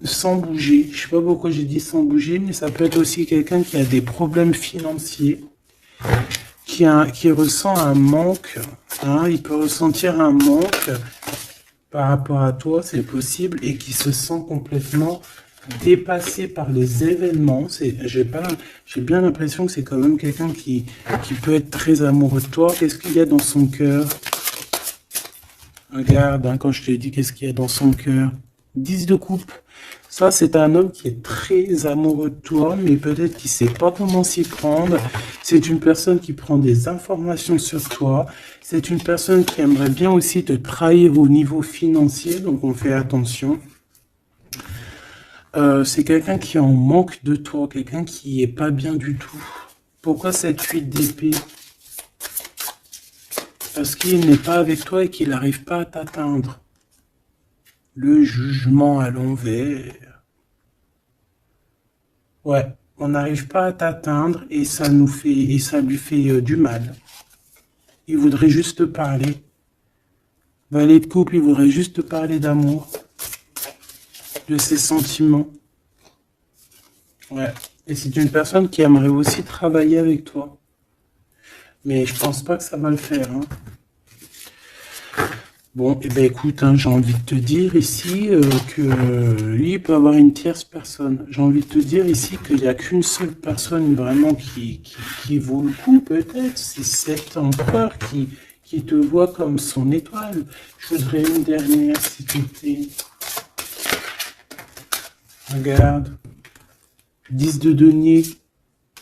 Sans bouger. Je sais pas pourquoi j'ai dit sans bouger, mais ça peut être aussi quelqu'un qui a des problèmes financiers, qui ressent un manque. Hein, il peut ressentir un manque par rapport à toi, c'est possible, et qui se sent complètement dépassé par les événements. J'ai bien l'impression que c'est quand même quelqu'un qui peut être très amoureux de toi. Qu'est-ce qu'il y a dans son cœur? Regarde, hein, quand je te dis qu'est-ce qu'il y a dans son cœur. 10 de coupe. Ça, c'est un homme qui est très amoureux de toi, mais peut-être qu'il sait pas comment s'y prendre. C'est une personne qui prend des informations sur toi. C'est une personne qui aimerait bien aussi te trahir au niveau financier, donc on fait attention. C'est quelqu'un qui est en manque de toi, quelqu'un qui est pas bien du tout. Pourquoi cette 8 d'épée? Parce qu'il n'est pas avec toi et qu'il n'arrive pas à t'atteindre. Le jugement à l'envers. Ouais, on n'arrive pas à t'atteindre et ça lui fait du mal. Il voudrait juste te parler. Valet de coupe, il voudrait juste te parler d'amour, de ses sentiments. Ouais. Et c'est une personne qui aimerait aussi travailler avec toi. Mais je pense pas que ça va le faire. Hein. Bon, eh ben écoute, hein, j'ai envie de te dire ici que lui peut avoir une tierce personne. J'ai envie de te dire ici qu'il n'y a qu'une seule personne vraiment qui vaut le coup, peut-être. C'est cet empereur qui te voit comme son étoile. Je voudrais une dernière, s'il te plaît. Regarde. 10 de denier.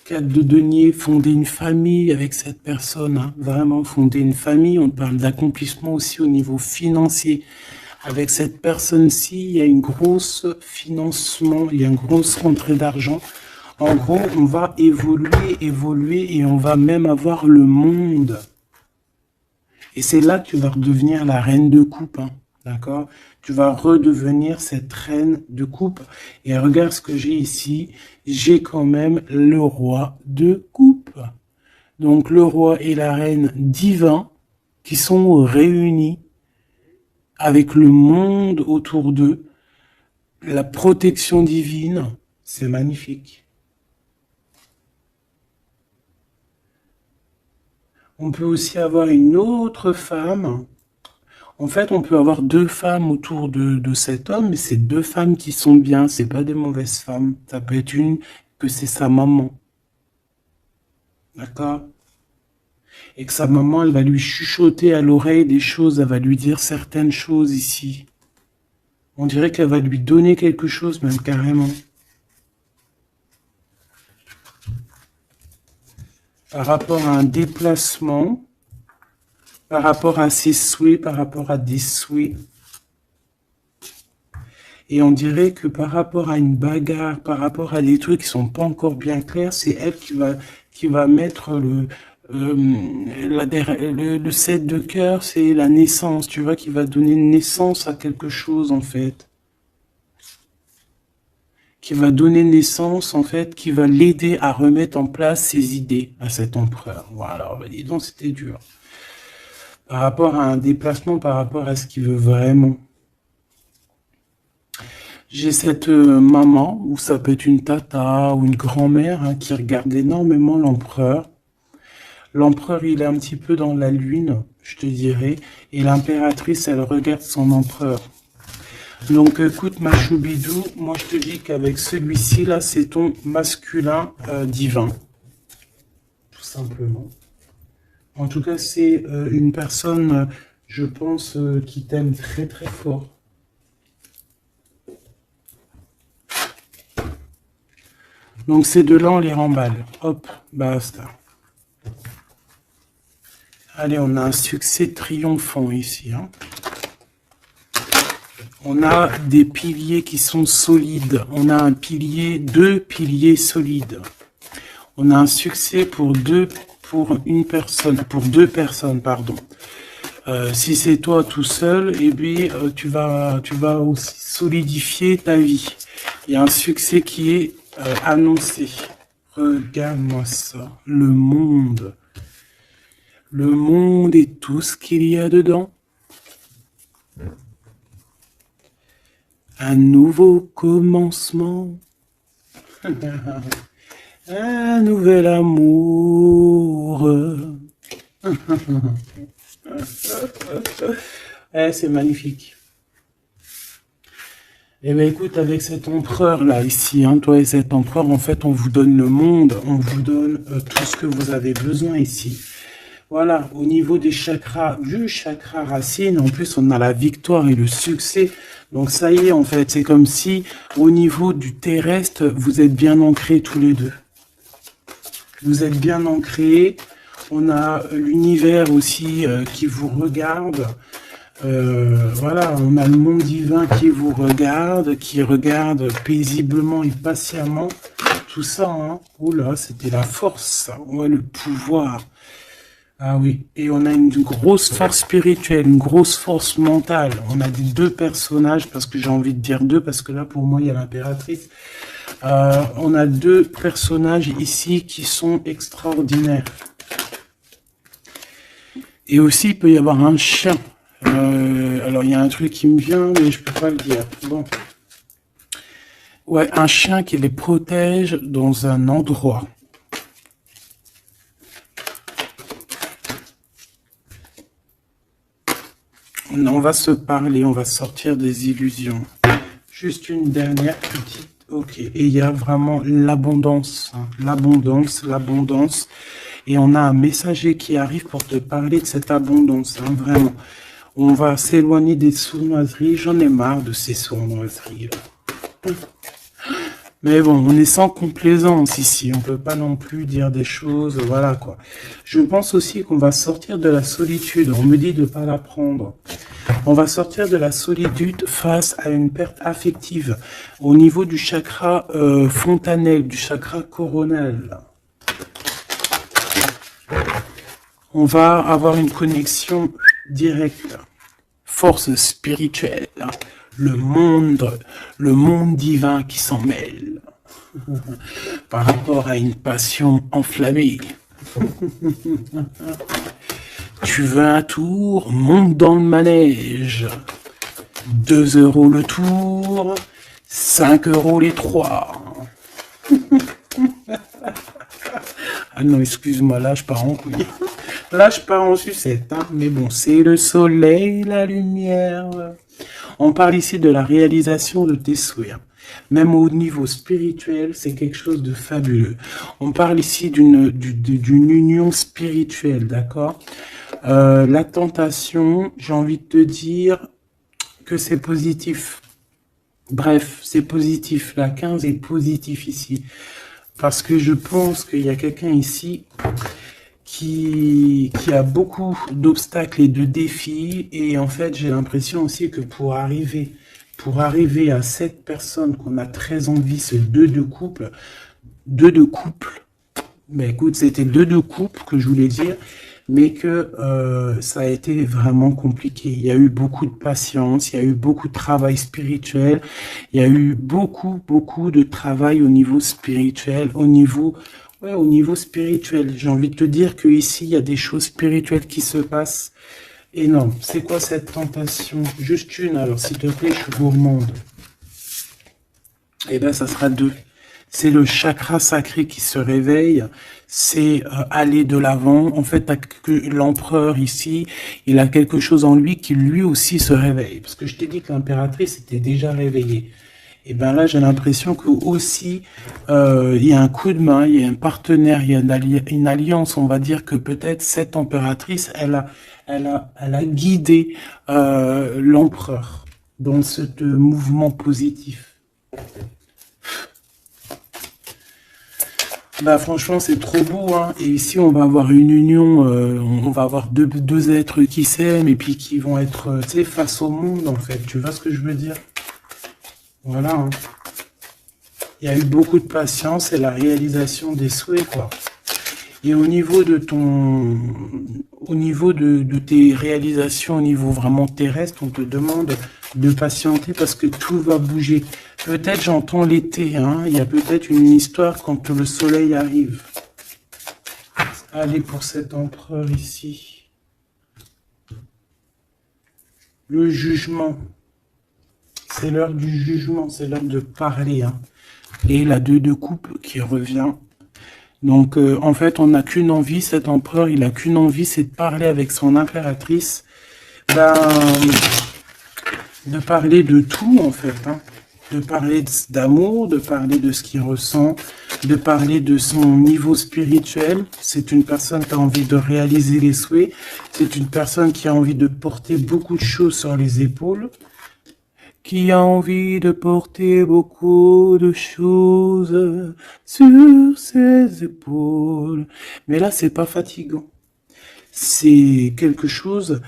4 de denier, fonder une famille avec cette personne, hein, vraiment fonder une famille. On parle d'accomplissement aussi au niveau financier. Avec cette personne-ci, il y a une grosse financement, il y a une grosse rentrée d'argent. En gros, on va évoluer et on va même avoir le monde. Et c'est là que tu vas redevenir la reine de coupe, hein, d'accord? Tu vas redevenir cette reine de coupe. Et regarde ce que j'ai ici. J'ai quand même le roi de coupe. Donc le roi et la reine divins qui sont réunis avec le monde autour d'eux. La protection divine, c'est magnifique. On peut aussi avoir une autre femme. En fait, on peut avoir deux femmes autour de cet homme, mais c'est deux femmes qui sont bien, c'est pas des mauvaises femmes. Ça peut être une que c'est sa maman. D'accord? Et que sa maman, elle va lui chuchoter à l'oreille des choses, elle va lui dire certaines choses ici. On dirait qu'elle va lui donner quelque chose, même carrément. Par rapport à un déplacement, par rapport à ses souhaits, par rapport à des souhaits. Et on dirait que par rapport à une bagarre, par rapport à des trucs qui sont pas encore bien clairs, c'est elle qui va mettre le 7 de cœur, c'est la naissance, tu vois, qui va donner naissance à quelque chose, en fait. Qui va donner naissance, en fait, qui va l'aider à remettre en place ses idées à cet empereur. Voilà, bah, dis donc, c'était dur. Par rapport à un déplacement, par rapport à ce qu'il veut vraiment. J'ai cette maman, ou ça peut être une tata ou une grand-mère, hein, qui regarde énormément l'empereur. L'empereur, il est un petit peu dans la lune, je te dirais, et l'impératrice, elle regarde son empereur. Donc écoute, ma choubidou, moi je te dis qu'avec celui-ci, là, c'est ton masculin divin, tout simplement. En tout cas, c'est une personne, je pense, qui t'aime très très fort. Donc ces deux-là, on les remballe. Hop, basta. Allez, on a un succès triomphant ici. Hein. On a des piliers qui sont solides. On a un pilier, deux piliers solides. On a un succès pour deux personnes, pardon. Si c'est toi tout seul, eh bien, tu vas aussi solidifier ta vie. Il y a un succès qui est annoncé. Regarde-moi ça. Le monde. Le monde et tout ce qu'il y a dedans. Un nouveau commencement. Un nouvel amour. C'est magnifique. Eh bien, écoute, avec cet empereur là, ici, hein, toi et cet empereur, en fait, on vous donne le monde, on vous donne tout ce que vous avez besoin ici. Voilà, au niveau des chakras, du chakra racine, en plus, on a la victoire et le succès. Donc, ça y est, en fait, c'est comme si, au niveau du terrestre, vous êtes bien ancrés tous les deux. Vous êtes bien ancrés. On a l'univers aussi qui vous regarde. Voilà, on a le monde divin qui vous regarde, qui regarde paisiblement et patiemment. Tout ça, hein. Oula, c'était la force, ça. Ouais, le pouvoir. Ah oui, et on a une grosse force spirituelle, une grosse force mentale. On a des deux personnages, parce que j'ai envie de dire deux, parce que là, pour moi, il y a l'impératrice. On a deux personnages ici qui sont extraordinaires. Et aussi, il peut y avoir un chien. Alors, il y a un truc qui me vient, mais je peux pas le dire. Bon. Ouais, un chien qui les protège dans un endroit. On va se parler, on va sortir des illusions. Juste une dernière petite... Ok, et il y a vraiment l'abondance, hein. L'abondance, l'abondance. Et on a un messager qui arrive pour te parler de cette abondance, hein, vraiment. On va s'éloigner des sournoiseries. J'en ai marre de ces sournoiseries. Mais bon, on est sans complaisance ici. On peut pas non plus dire des choses, voilà quoi. Je pense aussi qu'on va sortir de la solitude. On me dit de pas la prendre. On va sortir de la solitude face à une perte affective au niveau du chakra fontanelle, du chakra coronal. On va avoir une connexion directe, force spirituelle, le monde divin qui s'en mêle par rapport à une passion enflammée. Tu veux un tour? Monte dans le manège. 2 € le tour, 5 € les 3. Ah non, excuse-moi, là je pars en couille. Là je pars en sucette, hein. Mais bon, c'est le soleil, la lumière. On parle ici de la réalisation de tes souhaits. Même au niveau spirituel, c'est quelque chose de fabuleux. On parle ici d'une union spirituelle, d'accord? La tentation, j'ai envie de te dire que c'est positif. Bref, c'est positif. La 15 est positif ici. Parce que je pense qu'il y a quelqu'un ici qui a beaucoup d'obstacles et de défis. Et en fait, j'ai l'impression aussi que pour arriver à cette personne qu'on a très envie, ce 2 de couple, mais écoute, c'était 2 de couple que je voulais dire, mais que ça a été vraiment compliqué. Il y a eu beaucoup de patience, il y a eu beaucoup de travail spirituel, il y a eu beaucoup de travail au niveau spirituel, au niveau spirituel. J'ai envie de te dire que ici il y a des choses spirituelles qui se passent. Et non, c'est quoi cette tentation? Juste une, alors s'il te plaît, je suis gourmande. Eh bien, ça sera 2. C'est le chakra sacré qui se réveille, c'est aller de l'avant. En fait, l'empereur ici, il a quelque chose en lui qui lui aussi se réveille. Parce que je t'ai dit que l'impératrice était déjà réveillée. Et bien là, j'ai l'impression que aussi, il y a un coup de main, il y a un partenaire, il y a une alliance. On va dire que peut-être cette impératrice, elle a guidé l'empereur dans ce mouvement positif. Bah franchement c'est trop beau, hein. Et ici on va avoir une union, on va avoir deux êtres qui s'aiment et puis qui vont être, tu sais, face au monde en fait. Tu vois ce que je veux dire? Voilà, hein. Il y a eu beaucoup de patience et la réalisation des souhaits, quoi. Et au niveau de tes réalisations au niveau vraiment terrestre, on te demande de patienter parce que tout va bouger. Peut-être j'entends l'été, hein. Il y a peut-être une histoire quand le soleil arrive. Allez, pour cet empereur ici. Le jugement. C'est l'heure du jugement, c'est l'heure de parler, hein. Et la 2 de coupe qui revient. Donc, en fait, on n'a qu'une envie, cet empereur, il a qu'une envie, c'est de parler avec son impératrice. Ben, de parler de tout, en fait, hein. De parler d'amour, de parler de ce qu'il ressent, de parler de son niveau spirituel. C'est une personne qui a envie de réaliser les souhaits. C'est une personne qui a envie de porter beaucoup de choses sur les épaules. Qui a envie de porter beaucoup de choses sur ses épaules. Mais là, c'est pas fatigant. C'est quelque chose,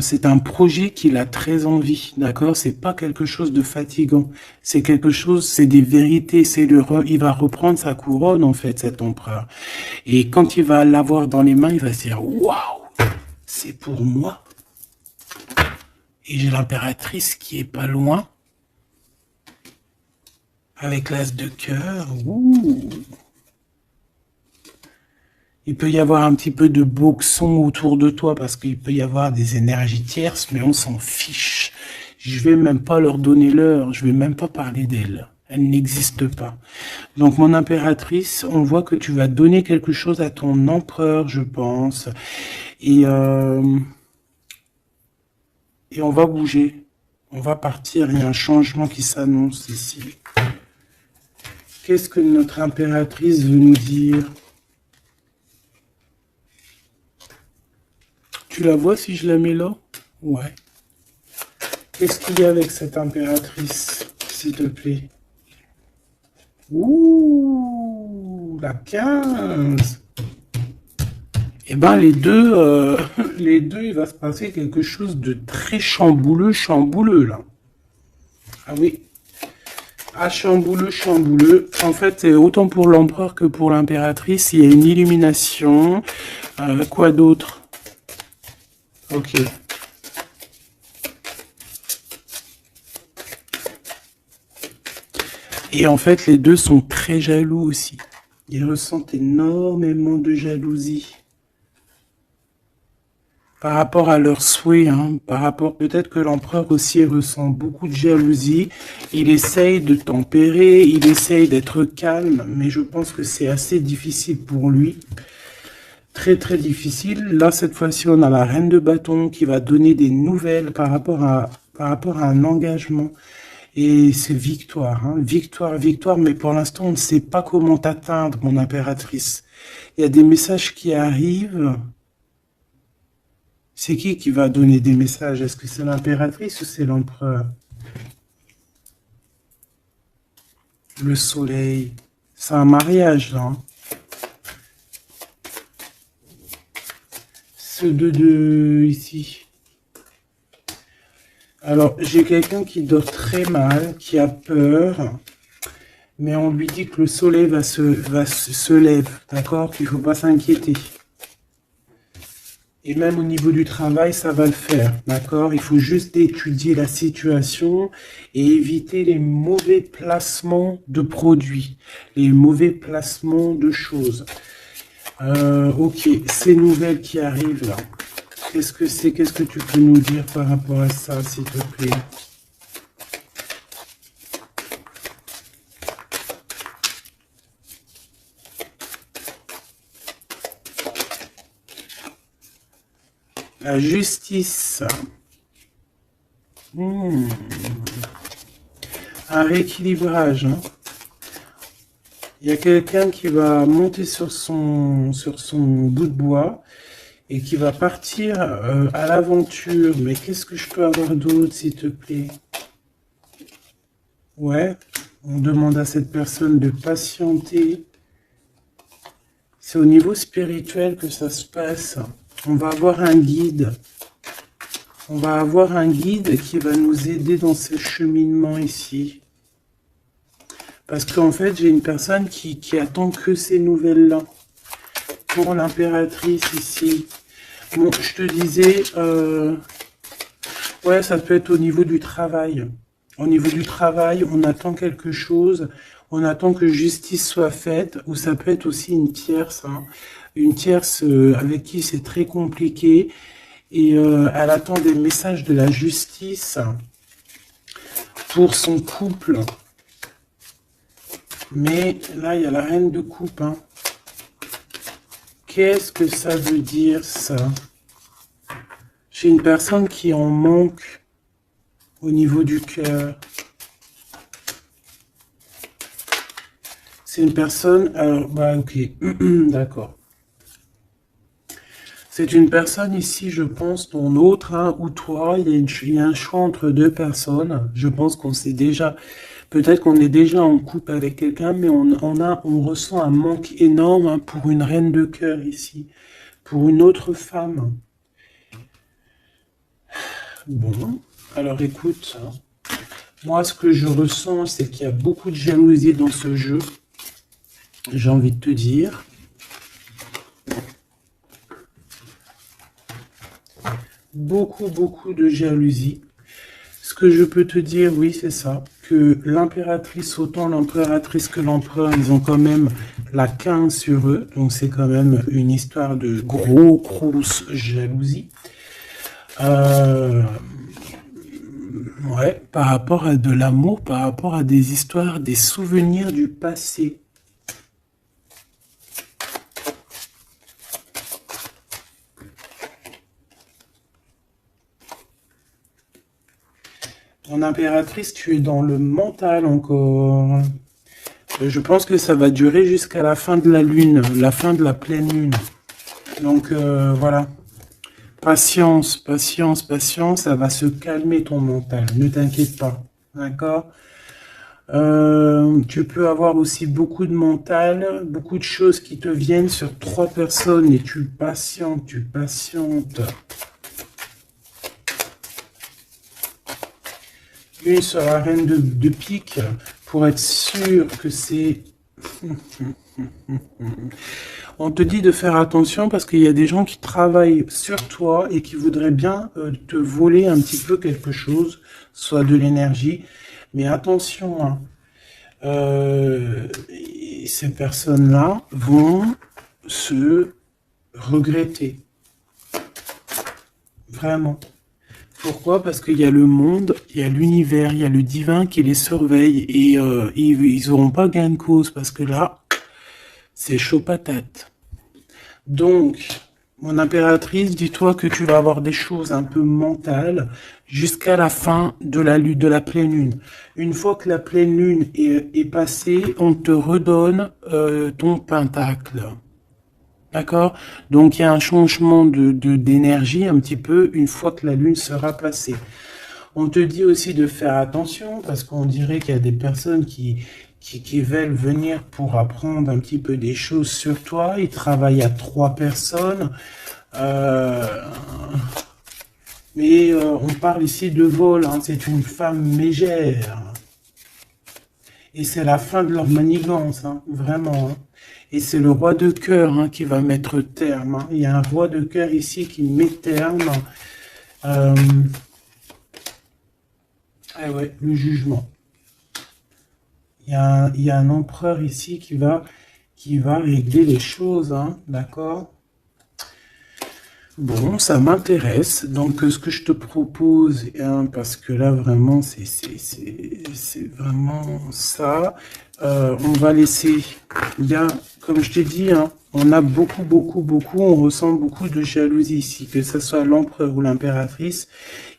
c'est un projet qu'il a très envie, d'accord? C'est pas quelque chose de fatigant. C'est quelque chose, c'est des vérités. Il va reprendre sa couronne, en fait, cet empereur. Et quand il va l'avoir dans les mains, il va se dire, waouh, c'est pour moi. Et j'ai l'impératrice qui est pas loin. Avec l'as de cœur. Ouh. Il peut y avoir un petit peu de boxon autour de toi parce qu'il peut y avoir des énergies tierces, mais on s'en fiche. Je vais même pas leur donner l'heure. Je vais même pas parler d'elle. Elle n'existe pas. Donc, mon impératrice, on voit que tu vas donner quelque chose à ton empereur, je pense. Et on va bouger, on va partir, il y a un changement qui s'annonce ici. Qu'est-ce que notre impératrice veut nous dire? Tu la vois si je la mets là? Ouais. Qu'est-ce qu'il y a avec cette impératrice, s'il te plaît? Ouh, la 15. Eh ben les deux, il va se passer quelque chose de très chambouleux là. Ah oui. Ah, chambouleux. En fait, autant pour l'empereur que pour l'impératrice, il y a une illumination. Quoi d'autre? Ok. Et en fait, les deux sont très jaloux aussi. Ils ressentent énormément de jalousie. Par rapport à leurs souhaits, hein, peut-être que l'empereur aussi ressent beaucoup de jalousie. Il essaye de tempérer, il essaye d'être calme, mais je pense que c'est assez difficile pour lui. Très très difficile. Là, cette fois-ci, on a la reine de bâton qui va donner des nouvelles par rapport à un engagement. Et c'est victoire, hein, victoire, mais pour l'instant, on ne sait pas comment t'atteindre, mon impératrice. Il y a des messages qui arrivent. C'est qui va donner des messages? Est-ce que c'est l'impératrice ou c'est l'empereur? Le soleil. C'est un mariage, là. Hein. Ce 2 ici. Alors, j'ai quelqu'un qui dort très mal, qui a peur. Mais on lui dit que le soleil se lève, d'accord? Qu'il ne faut pas s'inquiéter. Et même au niveau du travail, ça va le faire, d'accord? Il faut juste étudier la situation et éviter les mauvais placements de produits, les mauvais placements de choses. Ok, ces nouvelles qui arrivent là, qu'est-ce que c'est? Qu'est-ce que tu peux nous dire par rapport à ça, s'il te plaît? La justice. Un rééquilibrage. Hein. Il y a quelqu'un qui va monter sur son bout de bois et qui va partir à l'aventure. Mais qu'est-ce que je peux avoir d'autre, s'il te plaît? Ouais, on demande à cette personne de patienter. C'est au niveau spirituel que ça se passe. On va avoir un guide. On va avoir un guide qui va nous aider dans ce cheminement ici. Parce qu'en fait, j'ai une personne qui attend que ces nouvelles-là. Pour l'impératrice ici. Bon, je te disais, Ouais, ça peut être au niveau du travail. Au niveau du travail, on attend quelque chose, on attend que justice soit faite, ou ça peut être aussi une tierce, hein. Une tierce avec qui c'est très compliqué, et elle attend des messages de la justice pour son couple. Mais là, il y a la reine de coupe, hein. Qu'est-ce que ça veut dire, ça? J'ai une personne qui en manque au niveau du cœur. C'est une personne... Alors, bah, ok. D'accord. C'est une personne ici, je pense, ton autre, hein, ou toi. Il y a un choix entre deux personnes. Je pense qu'on sait déjà... Peut-être qu'on est déjà en couple avec quelqu'un, mais on ressent un manque énorme, hein, pour une reine de cœur ici. Pour une autre femme. Bon, alors écoute, hein, moi ce que je ressens, c'est qu'il y a beaucoup de jalousie dans ce jeu. J'ai envie de te dire. Beaucoup de jalousie. Ce que je peux te dire, oui, c'est ça. Que l'impératrice, autant l'impératrice que l'empereur, ils ont quand même la 15 sur eux. Donc c'est quand même une histoire de grosse jalousie. Ouais, par rapport à de l'amour, par rapport à des histoires, des souvenirs du passé. En impératrice, tu es dans le mental encore. Je pense que ça va durer jusqu'à la fin de la lune, la fin de la pleine lune. Donc voilà. Patience, patience, patience, ça va se calmer ton mental. Ne t'inquiète pas. D'accord? Tu peux avoir aussi beaucoup de mental, beaucoup de choses qui te viennent sur 3 personnes et tu patientes, tu patientes. Une sur la reine de pique pour être sûr que c'est... On te dit de faire attention parce qu'il y a des gens qui travaillent sur toi et qui voudraient bien te voler un petit peu quelque chose, soit de l'énergie. Mais attention, hein, ces personnes-là vont se regretter. Vraiment. Pourquoi? Parce qu'il y a le monde, il y a l'univers, il y a le divin qui les surveille et ils n'auront pas gain de cause parce que là, c'est chaud patate. Donc, mon impératrice, dis-toi que tu vas avoir des choses un peu mentales jusqu'à la fin de la pleine lune. Une fois que la pleine lune est passée, on te redonne ton pentacle. D'accord? Donc, il y a un changement d'énergie un petit peu une fois que la lune sera passée. On te dit aussi de faire attention parce qu'on dirait qu'il y a des personnes qui veulent venir pour apprendre un petit peu des choses sur toi. Ils travaillent à 3 personnes. Mais on parle ici de vol, hein. C'est une femme mégère. Et c'est la fin de leur manigance, hein, vraiment. Hein. Et c'est le roi de cœur, hein, qui va mettre terme. Hein. Il y a un roi de cœur ici qui met terme. Ah ouais, le jugement. Il y a un empereur ici qui va régler les choses, hein, d'accord? Bon, ça m'intéresse. Donc, ce que je te propose, hein, parce que là, vraiment, c'est vraiment ça. On va laisser, bien, comme je t'ai dit, hein, on a beaucoup, on ressent beaucoup de jalousie ici, que ce soit l'empereur ou l'impératrice.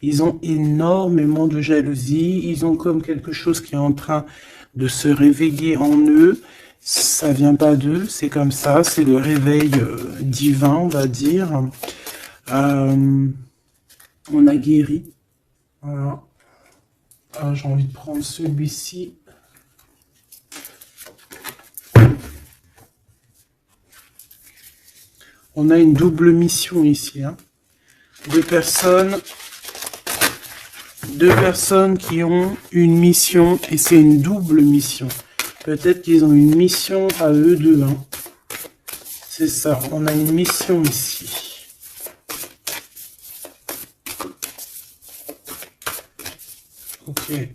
Ils ont énormément de jalousie. Ils ont comme quelque chose qui est en train de se réveiller en eux. Ça vient pas d'eux, c'est comme ça, c'est le réveil divin, on va dire. On a guéri. Voilà. J'ai envie de prendre celui-ci. On a une double mission ici. Hein. Deux personnes qui ont une mission et c'est une double mission. Peut-être qu'ils ont une mission à eux deux. Hein. C'est ça, on a une mission ici. Ok.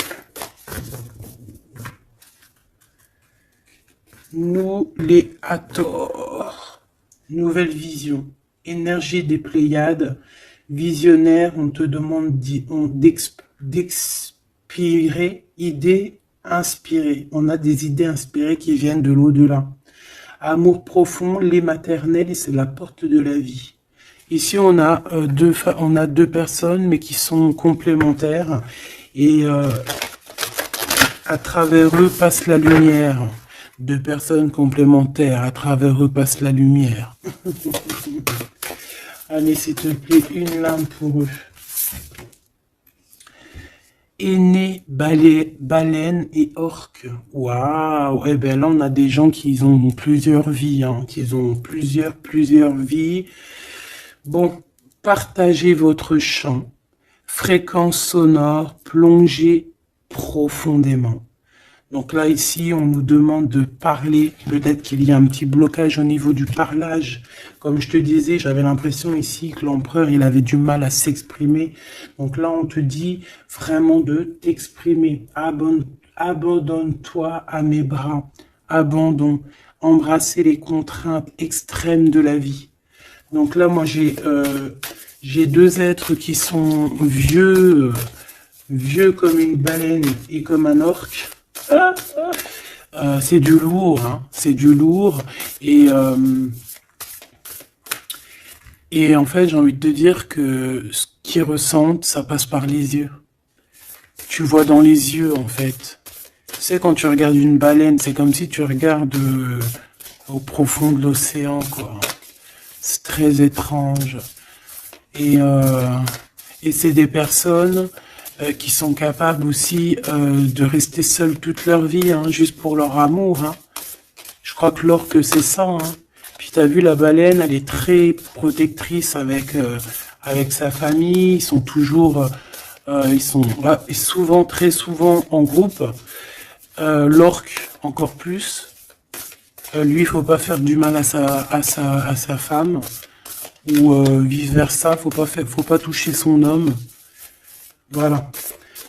Nous, les Hathor. Nouvelle vision. Énergie des Pléiades. Visionnaire, on te demande d'expirer, idées inspirées. On a des idées inspirées qui viennent de l'au-delà. Amour profond, lait maternel, et c'est la porte de la vie. Ici, on a deux personnes, mais qui sont complémentaires. Et à travers eux passe la lumière. Deux personnes complémentaires, à travers eux passe la lumière. Allez, s'il te plaît, une lame pour eux. Aîné, baleine et orque. Waouh! Eh bien là, on a des gens qui ont plusieurs vies, hein, qui ont plusieurs vies. Bon, partagez votre chant. Fréquence sonore, plongez profondément. Donc là, ici, on nous demande de parler. Peut-être qu'il y a un petit blocage au niveau du parlage. Comme je te disais, j'avais l'impression ici que l'empereur, il avait du mal à s'exprimer. Donc là, on te dit vraiment de t'exprimer. Abandonne-toi à mes bras. Abandon. Embrasser les contraintes extrêmes de la vie. Donc là, moi, j'ai deux êtres qui sont vieux comme une baleine et comme un orque. C'est du lourd, hein, c'est du lourd. Et en fait, j'ai envie de te dire que ce qu'ils ressentent, ça passe par les yeux. Tu vois dans les yeux, en fait. Tu sais, quand tu regardes une baleine, c'est comme si tu regardes au profond de l'océan, quoi. C'est très étrange. Et c'est des personnes qui sont capables aussi de rester seuls toute leur vie, hein, juste pour leur amour. Hein. Je crois que l'orque, c'est ça. Hein. Puis t'as vu, la baleine, elle est très protectrice avec sa famille. Ils sont toujours, très souvent en groupe. L'orque, encore plus. Lui, il faut pas faire du mal à sa femme. Ou vice versa, faut pas toucher son homme. Voilà.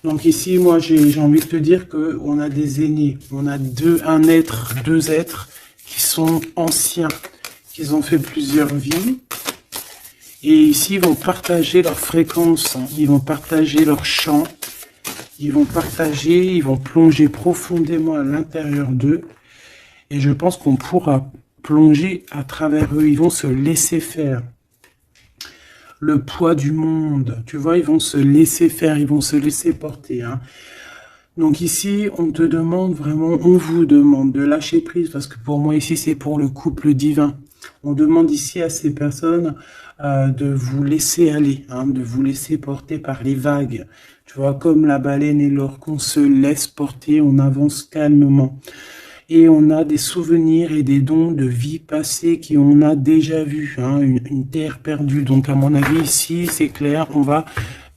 Donc ici, moi, j'ai envie de te dire que on a des aînés, on a deux êtres qui sont anciens, qui ont fait plusieurs vies. Et ici, ils vont partager leur fréquence, hein. Ils vont partager leur chant, ils vont plonger profondément à l'intérieur d'eux. Et je pense qu'on pourra plonger à travers eux. Ils vont se laisser faire. Le poids du monde, tu vois, ils vont se laisser faire, ils vont se laisser porter. Hein. Donc ici, on vous demande de lâcher prise, parce que pour moi ici, c'est pour le couple divin. On demande ici à ces personnes de vous laisser aller, hein, de vous laisser porter par les vagues. Tu vois, comme la baleine et l'orque, on se laisse porter, on avance calmement. Et on a des souvenirs et des dons de vie passée qu'on a déjà vus, hein, une terre perdue. Donc à mon avis ici, c'est clair,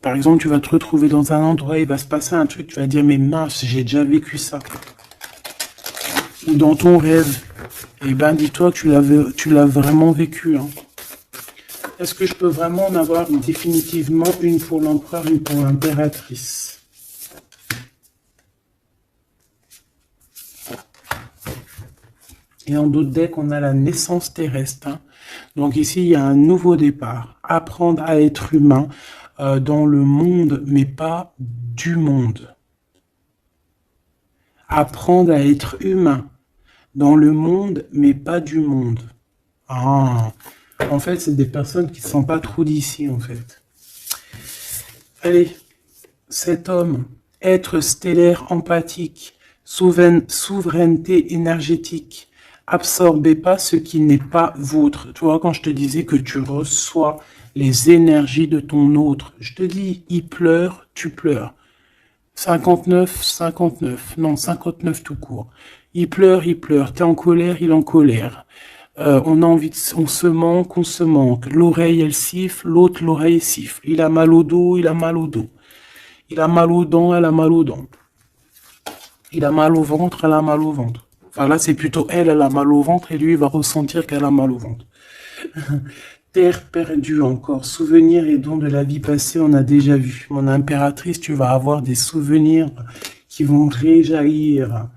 par exemple, tu vas te retrouver dans un endroit, il va se passer un truc, tu vas dire, mais mince, j'ai déjà vécu ça. Ou dans ton rêve, eh ben dis-toi que tu l'as vraiment vécu. Hein. Est-ce que je peux vraiment en avoir définitivement une pour l'empereur, une pour l'impératrice? Et en d'autres decks, on a la naissance terrestre. Hein. Donc ici, il y a un nouveau départ. Apprendre à être humain dans le monde, mais pas du monde. Apprendre à être humain dans le monde, mais pas du monde. Ah, en fait, c'est des personnes qui ne sont pas trop d'ici, en fait. Allez, cet homme, être stellaire empathique, souveraineté énergétique, absorbez pas ce qui n'est pas vôtre. Tu vois, quand je te disais que tu reçois les énergies de ton autre, je te dis, il pleure, tu pleures. 59, non, 59 tout court. Il pleure, t'es en colère, il est en colère. On a envie on se manque. L'oreille, elle siffle, l'autre, l'oreille siffle. Il a mal au dos, il a mal au dos. Il a mal aux dents, elle a mal aux dents. Il a mal au ventre, elle a mal au ventre. Enfin là, c'est plutôt elle a mal au ventre et lui, il va ressentir qu'elle a mal au ventre. Terre perdue encore, souvenirs et dons de la vie passée, on a déjà vu. Mon impératrice, tu vas avoir des souvenirs qui vont réjaillir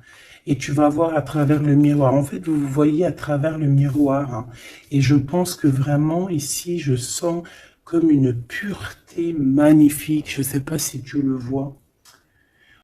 et tu vas voir à travers le miroir. En fait, vous vous voyez à travers le miroir, hein. Et je pense que vraiment ici, je sens comme une pureté magnifique. Je ne sais pas si tu le vois.